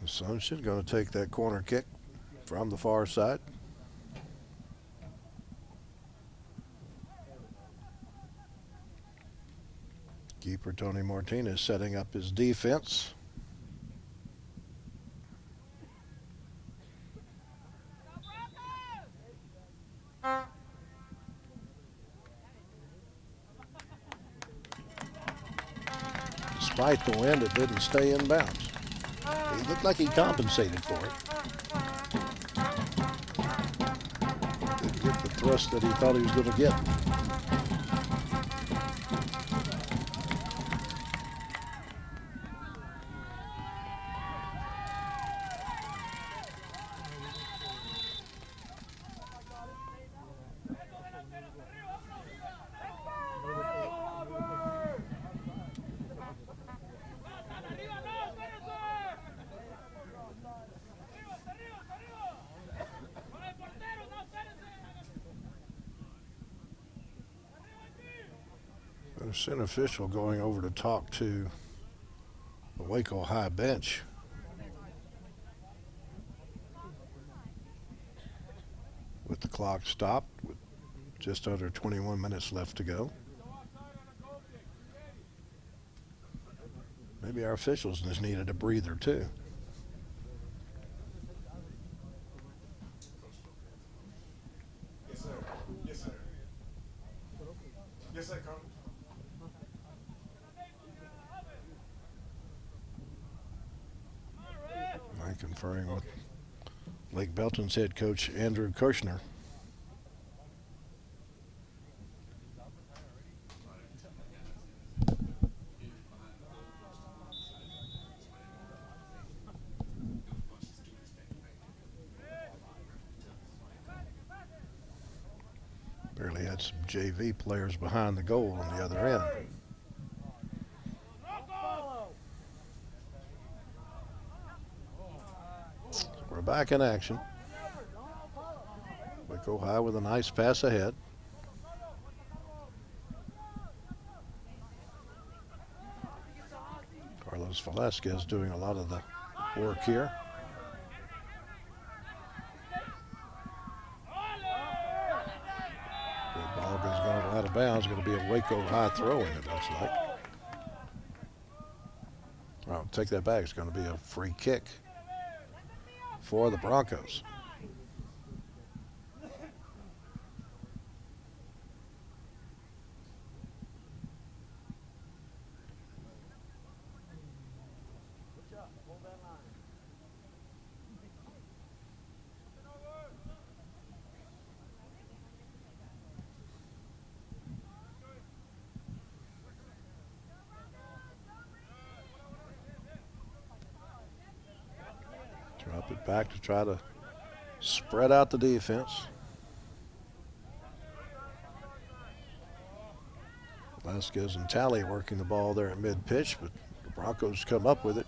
Asuncion going to take that corner kick from the far side. Keeper Tony Martinez setting up his defense. Despite the wind, it didn't stay in bounds. He looked like he compensated for it. thrust that he thought he was going to get. The center official going over to talk to the Waco High bench. With the clock stopped, with just under 21 minutes left to go. Maybe our officials just needed a breather too. Yes, sir. Yes, sir. Yes, sir, Coach. I'm conferring with Lake Belton's head coach, Andrew Kirshner. Barely had some JV players behind the goal on the other end. So we're back in action. Waco High with a nice pass ahead. Carlos Velasquez doing a lot of the work here. The ball goes out of bounds. Going to be a Waco High throw-in, it looks like. Well, take that back. It's going to be a free kick for the Broncos. Drop it back to try to spread out the defense. Velasquez and Talley working the ball there at mid-pitch, but the Broncos come up with it.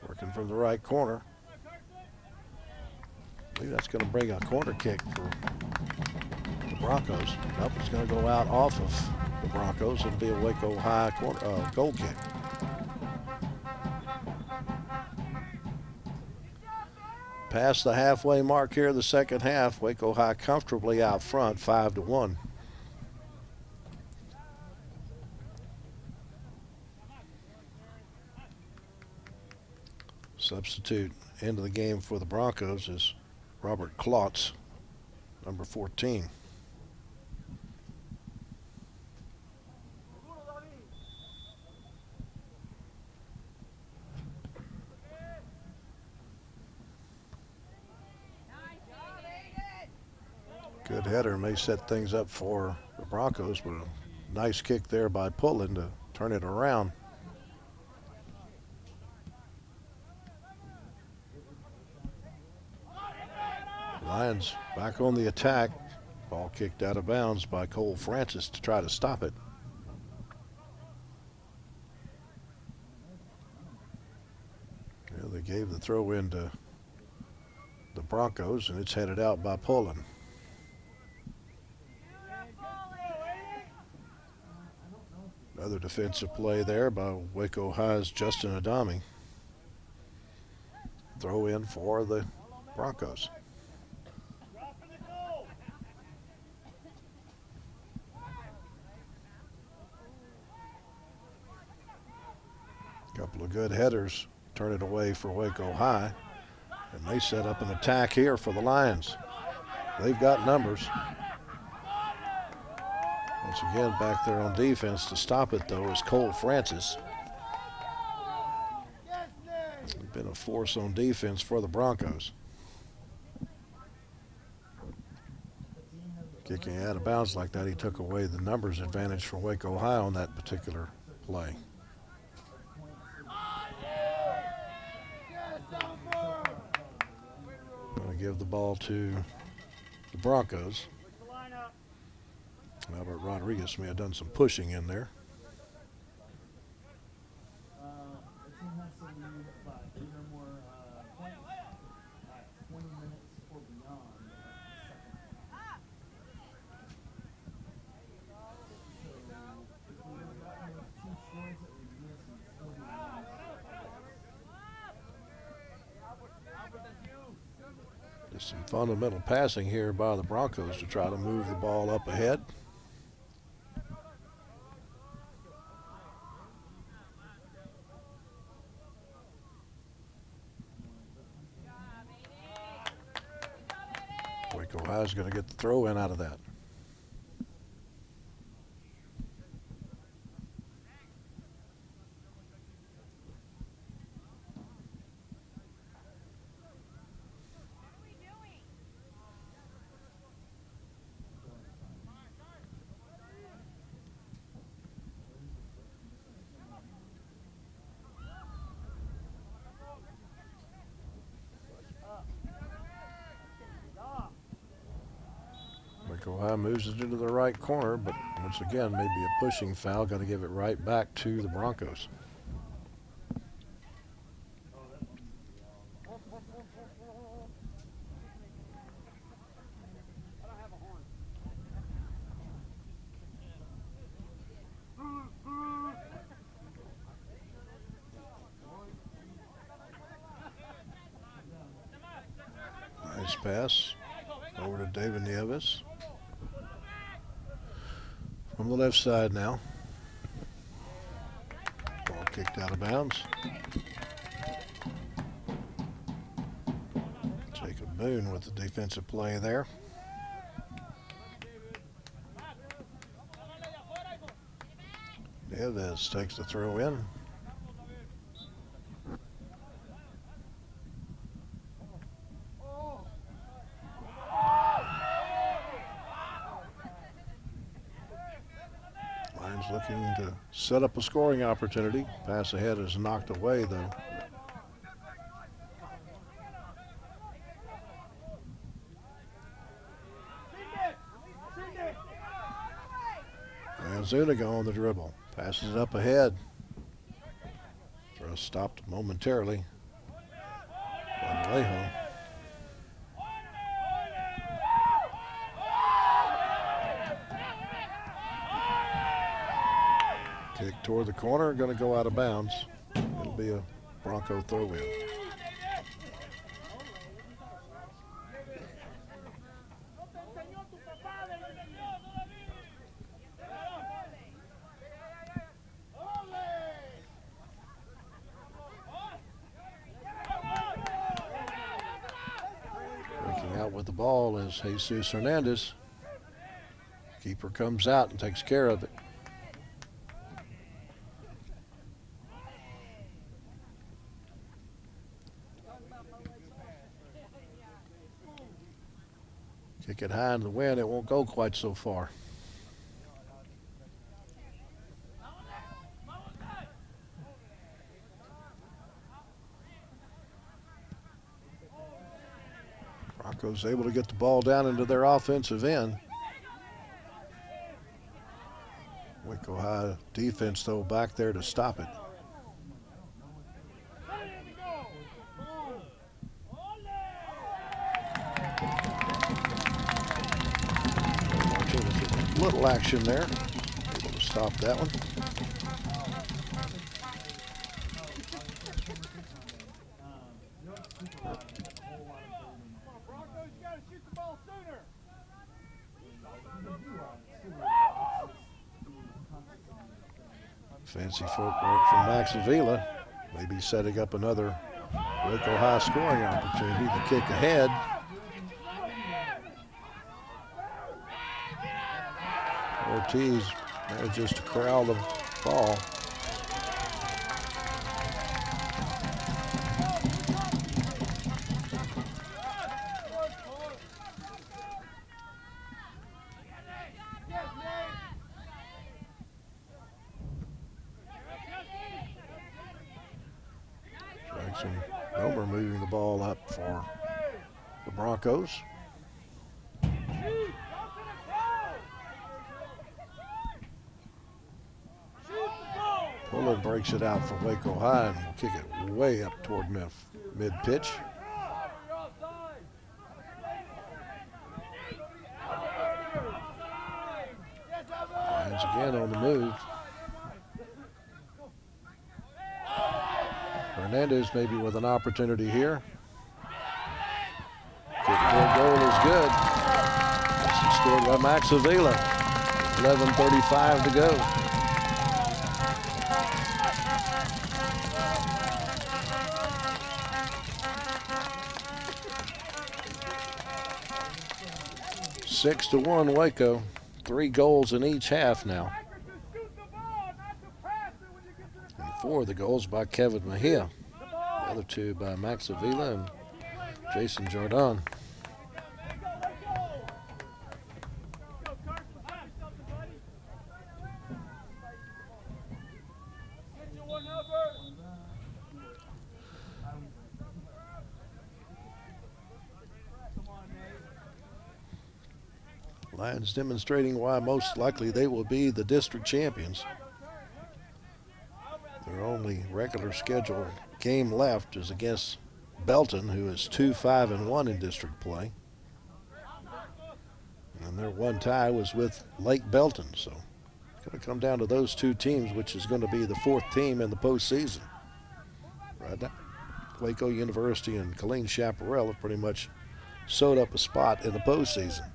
Working from the right corner. I believe that's going to bring a corner kick for the Broncos. Nope, it's going to go out off of the Broncos. It'll be a Waco High corner, goal kick. Past the halfway mark here of the second half, Waco High comfortably out front, 5-1. Substitute into the game for the Broncos is Robert Klotz, number 14. Good header may set things up for the Broncos, but a nice kick there by Pullen to turn it around. Lions back on the attack. Ball kicked out of bounds by Cole Francis to try to stop it. Yeah, they gave the throw in to the Broncos, and it's headed out by Pullen. Another defensive play there by Waco High's Justin Adami. Throw in for the Broncos. Couple of good headers turn it away for Waco High, and they set up an attack here for the Lions. They've got numbers. Once again, back there on defense to stop it, though, is Cole Francis. He's been a force on defense for the Broncos. Kicking out of bounds like that, he took away the numbers advantage for Waco High on that particular play. Going to give the ball to the Broncos. Albert Rodriguez may have done some pushing in there. Just some fundamental passing here by the Broncos to try to move the ball up ahead. Waco High is going to get the throw in out of that. Waco High moves it into the right corner, but once again, maybe a pushing foul. Got to give it right back to the Broncos. Nice pass over to David Nieves. From the left side now. Ball kicked out of bounds. Jacob Boone with the defensive play there. Nieves takes the throw in. Looking to set up a scoring opportunity. Pass ahead is knocked away, though. And Zuniga on the dribble. Passes it up ahead. Throw stopped momentarily by Vallejo. Kick toward the corner, going to go out of bounds. It'll be a Bronco throw-in. Breaking out with the ball is Jesus Hernandez. Keeper comes out and takes care of it. Kick it high in the wind, it won't go quite so far. Broncos able to get the ball down into their offensive end. Waco High defense, though, back there to stop it. Little action there. Able to stop that one. Fancy footwork from Max Avila. Maybe setting up another Waco High scoring opportunity. The kick ahead. Ortiz manages to corral the ball. Jason Romer moving the ball up for the Broncos. Pullen breaks it out for Waco High and will kick it way up toward mid-pitch. Lions again on the move. Hernandez maybe with an opportunity here. Kick toward goal is good. This is scored by Max Avila. 11:35 to go. Six to 1 Waco. 3 goals in each half now. And 4 of the goals by Kevin Mahia. The other 2 by Max Avila and Jason Jordan. Lions demonstrating why most likely they will be the district champions. Their only regular scheduled game left is against Belton, who is 2-5-1 in district play. And their one tie was with Lake Belton, so it's going to come down to those 2 teams, which is going to be the 4th team in the postseason. Right now, Waco University and Colleen Chaparral have pretty much sewed up a spot in the postseason.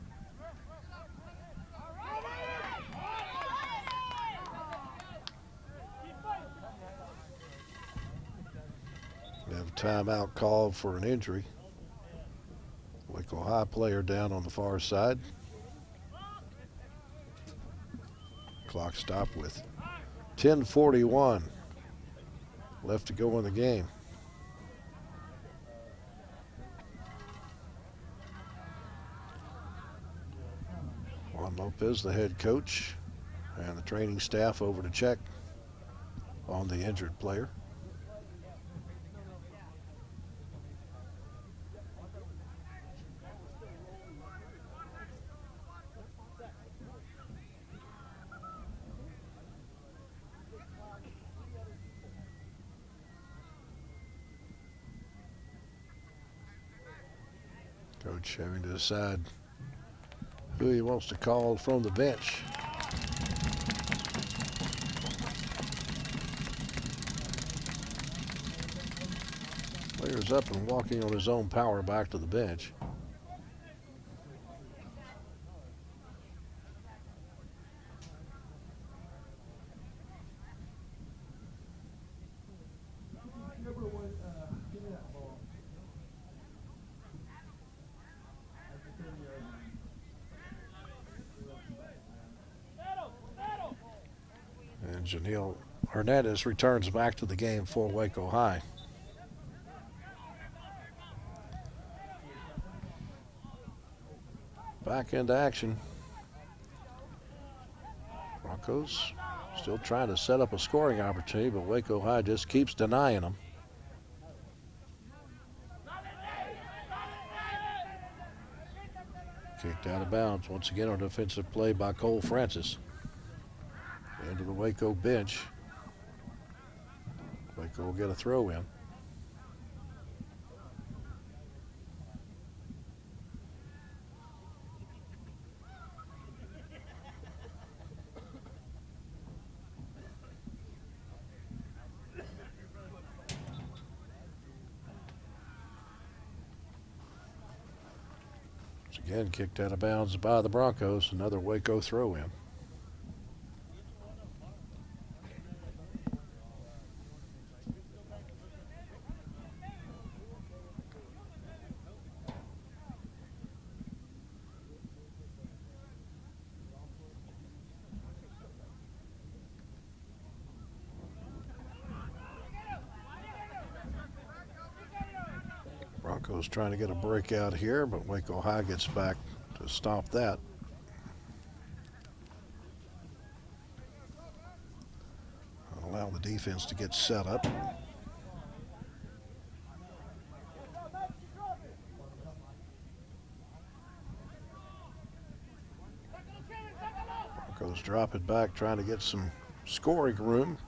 We have a timeout called for an injury. Waco High player down on the far side. Clock stopped with 10:41 left to go in the game. Juan Lopez, the head coach, and the training staff over to check on the injured player. Coach having to decide who he wants to call from the bench. Player's up and walking on his own power back to the bench. And Janelle Hernandez returns back to the game for Waco High. Back into action. Broncos still trying to set up a scoring opportunity, but Waco High just keeps denying them. Kicked out of bounds. Once again, on defensive play by Cole Francis. Into the Waco bench. Waco will get a throw in. Once again, kicked out of bounds by the Broncos. Another Waco throw in. Broncos trying to get a breakout here, but Waco High gets back to stop that. Allow the defense to get set up. drop it back, trying to get some scoring room.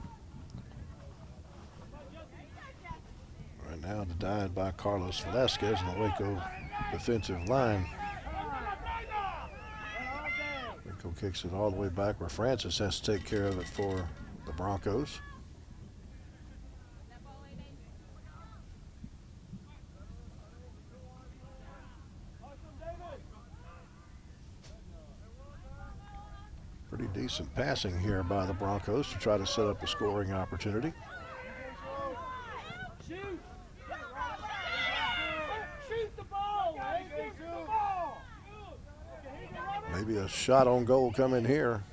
Right now denied by Carlos Velasquez in the Waco defensive line. Waco kicks it all the way back where Francis has to take care of it for the Broncos. Pretty decent passing here by the Broncos to try to set up a scoring opportunity. Maybe a shot on goal coming here.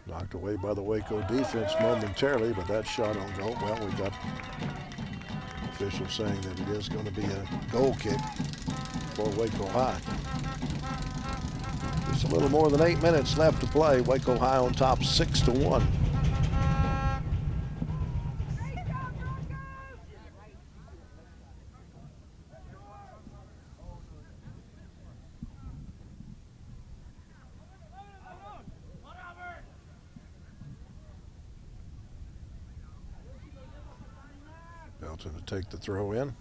Knocked away by the Waco defense momentarily, but that shot on goal, well, we got officials saying that it is going to be a goal kick for Waco High. Just a little more than 8 minutes left to play. Waco High on top 6-1. Belton to take the throw in.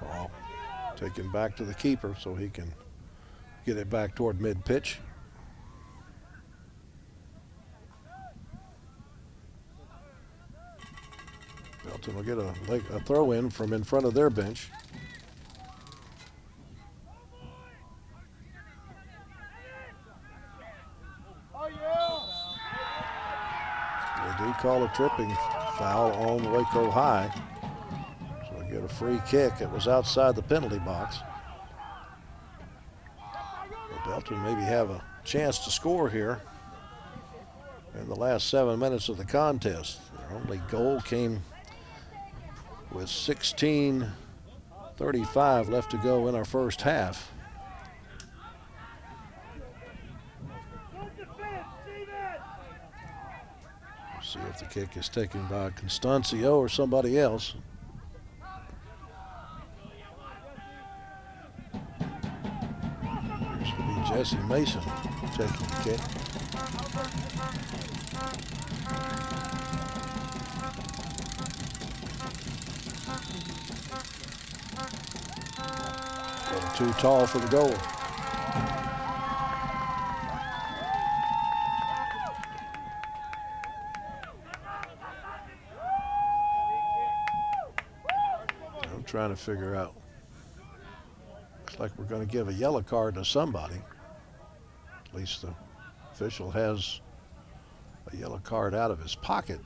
Ball taken back to the keeper so he can get it back toward mid-pitch. Belton will get a throw in from in front of their bench. They do call a tripping foul on Waco High. So they get a free kick. It was outside the penalty box. But Belton maybe have a chance to score here in the last 7 minutes of the contest. Their only goal came with 16:35 left to go in our first half. See if the kick is taken by Constancio or somebody else. Here's to be Jesse Mason taking the kick. Too tall for the goal. I'm trying to figure out. Looks like we're going to give a yellow card to somebody. At least the official has a yellow card out of his pocket.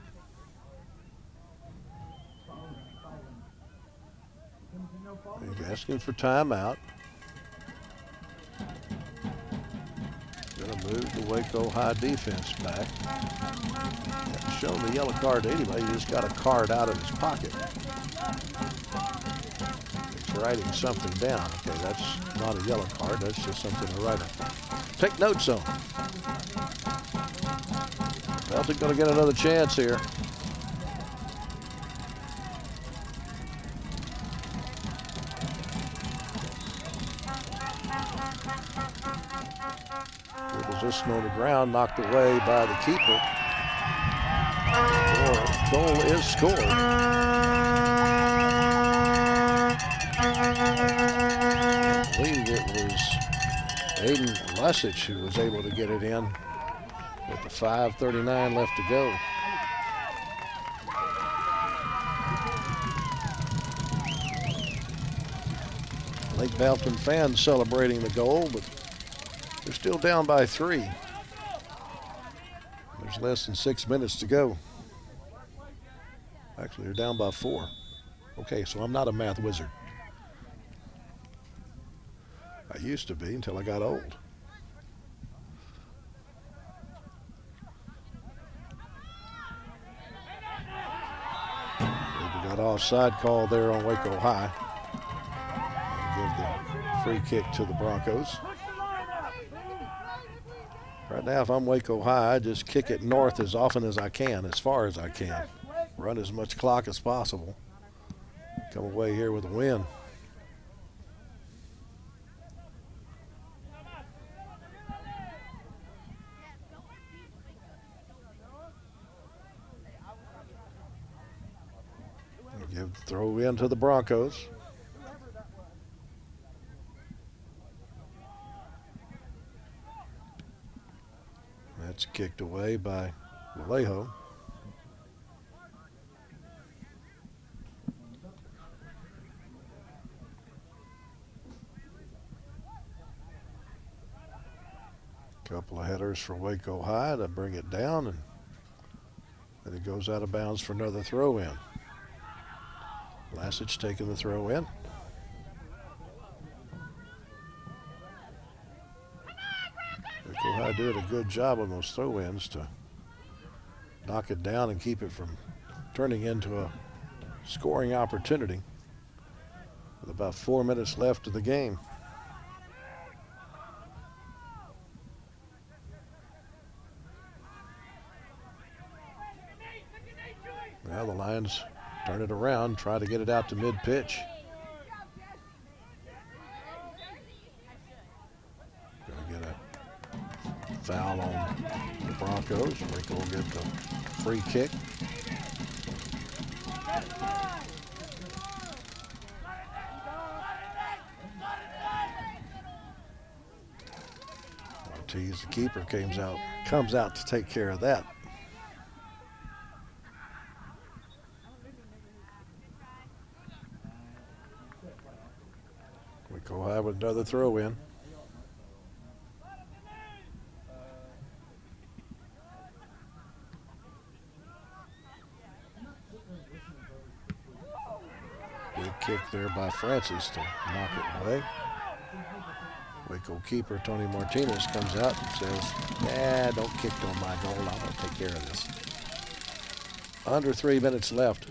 He's asking for timeout. Going to move the Waco High defense back. Hasn't shown the yellow card to anybody. He just got a card out of his pocket. He's writing something down. Okay, that's not a yellow card. That's just something to write. Take notes on. Belton going to get another chance here. Position on the ground, knocked away by the keeper. Goal is scored. I believe it was Aiden Lesich who was able to get it in with the 5:39 left to go. Lake Belton fans celebrating the goal, but they're still down by 3. There's less than 6 minutes to go. Actually, they're down by 4. Okay, so I'm not a math wizard. I used to be until I got old. We got offside call there on Waco High. Give the free kick to the Broncos. Right now, if I'm Waco High, I just kick it north as often as I can, as far as I can. Run as much clock as possible. Come away here with a win. Give throw in to the Broncos. That's kicked away by Vallejo. Couple of headers for Waco High to bring it down, and then it goes out of bounds for another throw in. Lasich taking the throw in. Waco High doing a good job on those throw ins to knock it down and keep it from turning into a scoring opportunity with about 4 minutes left of the game. Well, the Lions turn it around, try to get it out to mid-pitch. Going to get a foul on the Broncos. Waco will get the free kick. Ortiz, the keeper, comes out to take care of that. Waco High with another throw in. Good kick there by Francis to knock it away. Waco keeper Tony Martinez comes out and says, "Yeah, don't kick on my goal. I'm going to take care of this." Under 3 minutes left.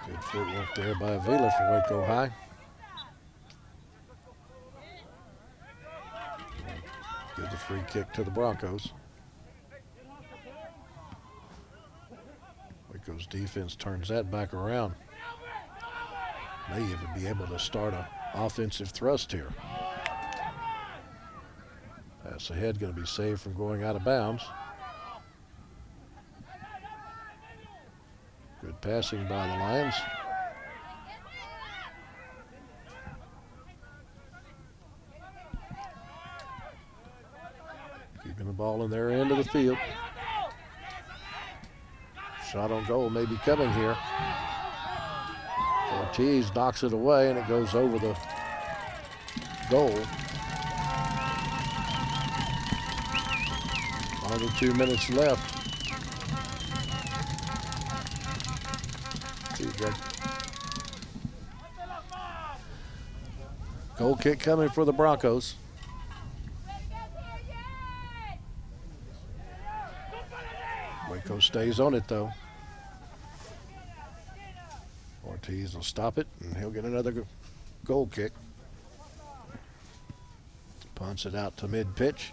Good footwork there by Avila for Waco High. Gives the free kick to the Broncos. Waco's defense turns that back around. May even be able to start an offensive thrust here. Pass ahead, going to be saved from going out of bounds. Good passing by the Lions. Keeping the ball in their end of the field. Shot on goal may be coming here. Ortiz knocks it away and it goes over the goal. Under 2 minutes left. Goal kick coming for the Broncos. Waco stays on it though. Ortiz will stop it and he'll get another goal kick. Punts it out to mid-pitch.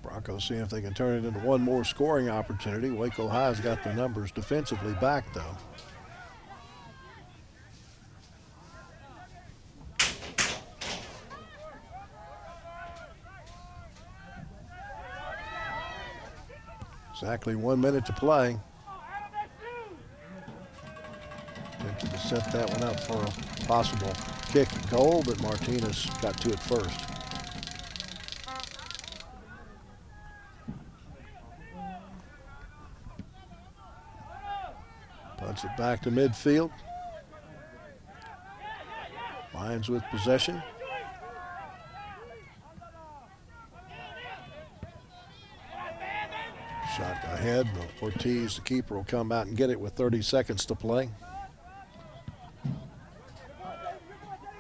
Broncos seeing if they can turn it into one more scoring opportunity. Waco High's got the numbers defensively back though. Exactly 1 minute to play. Attempted to set that one up for a possible kick and goal, but Martinez got to it first. Punts it back to midfield. Lions with possession. Shot ahead, but Ortiz, the keeper, will come out and get it with 30 seconds to play.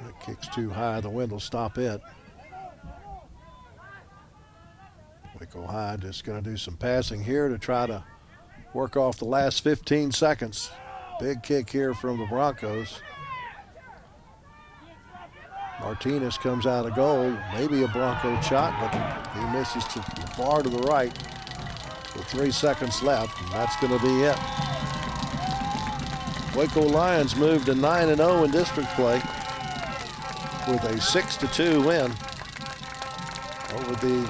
That kick's too high. The wind will stop it. Waco High just going to do some passing here to try to work off the last 15 seconds. Big kick here from the Broncos. Martinez comes out of goal. Maybe a Bronco shot, but he misses to far to the right with 3 seconds left, and that's going to be it. Waco Lions moved to 9-0 in district play with a 6-2 win over the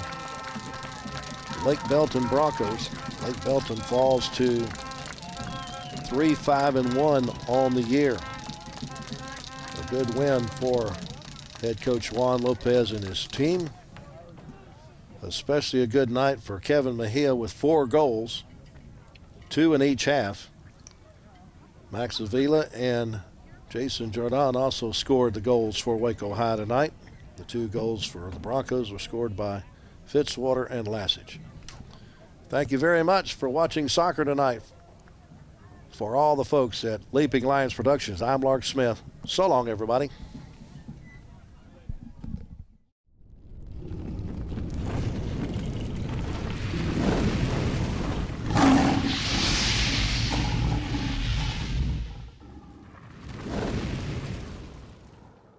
Lake Belton Broncos. Lake Belton falls to 3-5-1 on the year. A good win for head coach Juan Lopez and his team. Especially a good night for Kevin Mahia with 4 goals, 2 in each half. Max Avila and Jason Jordan also scored the goals for Waco High tonight. The 2 goals for the Broncos were scored by Fitzwater and Lassage. Thank you very much for watching soccer tonight. For all the folks at Leaping Lions Productions, I'm Lark Smith. So long, everybody.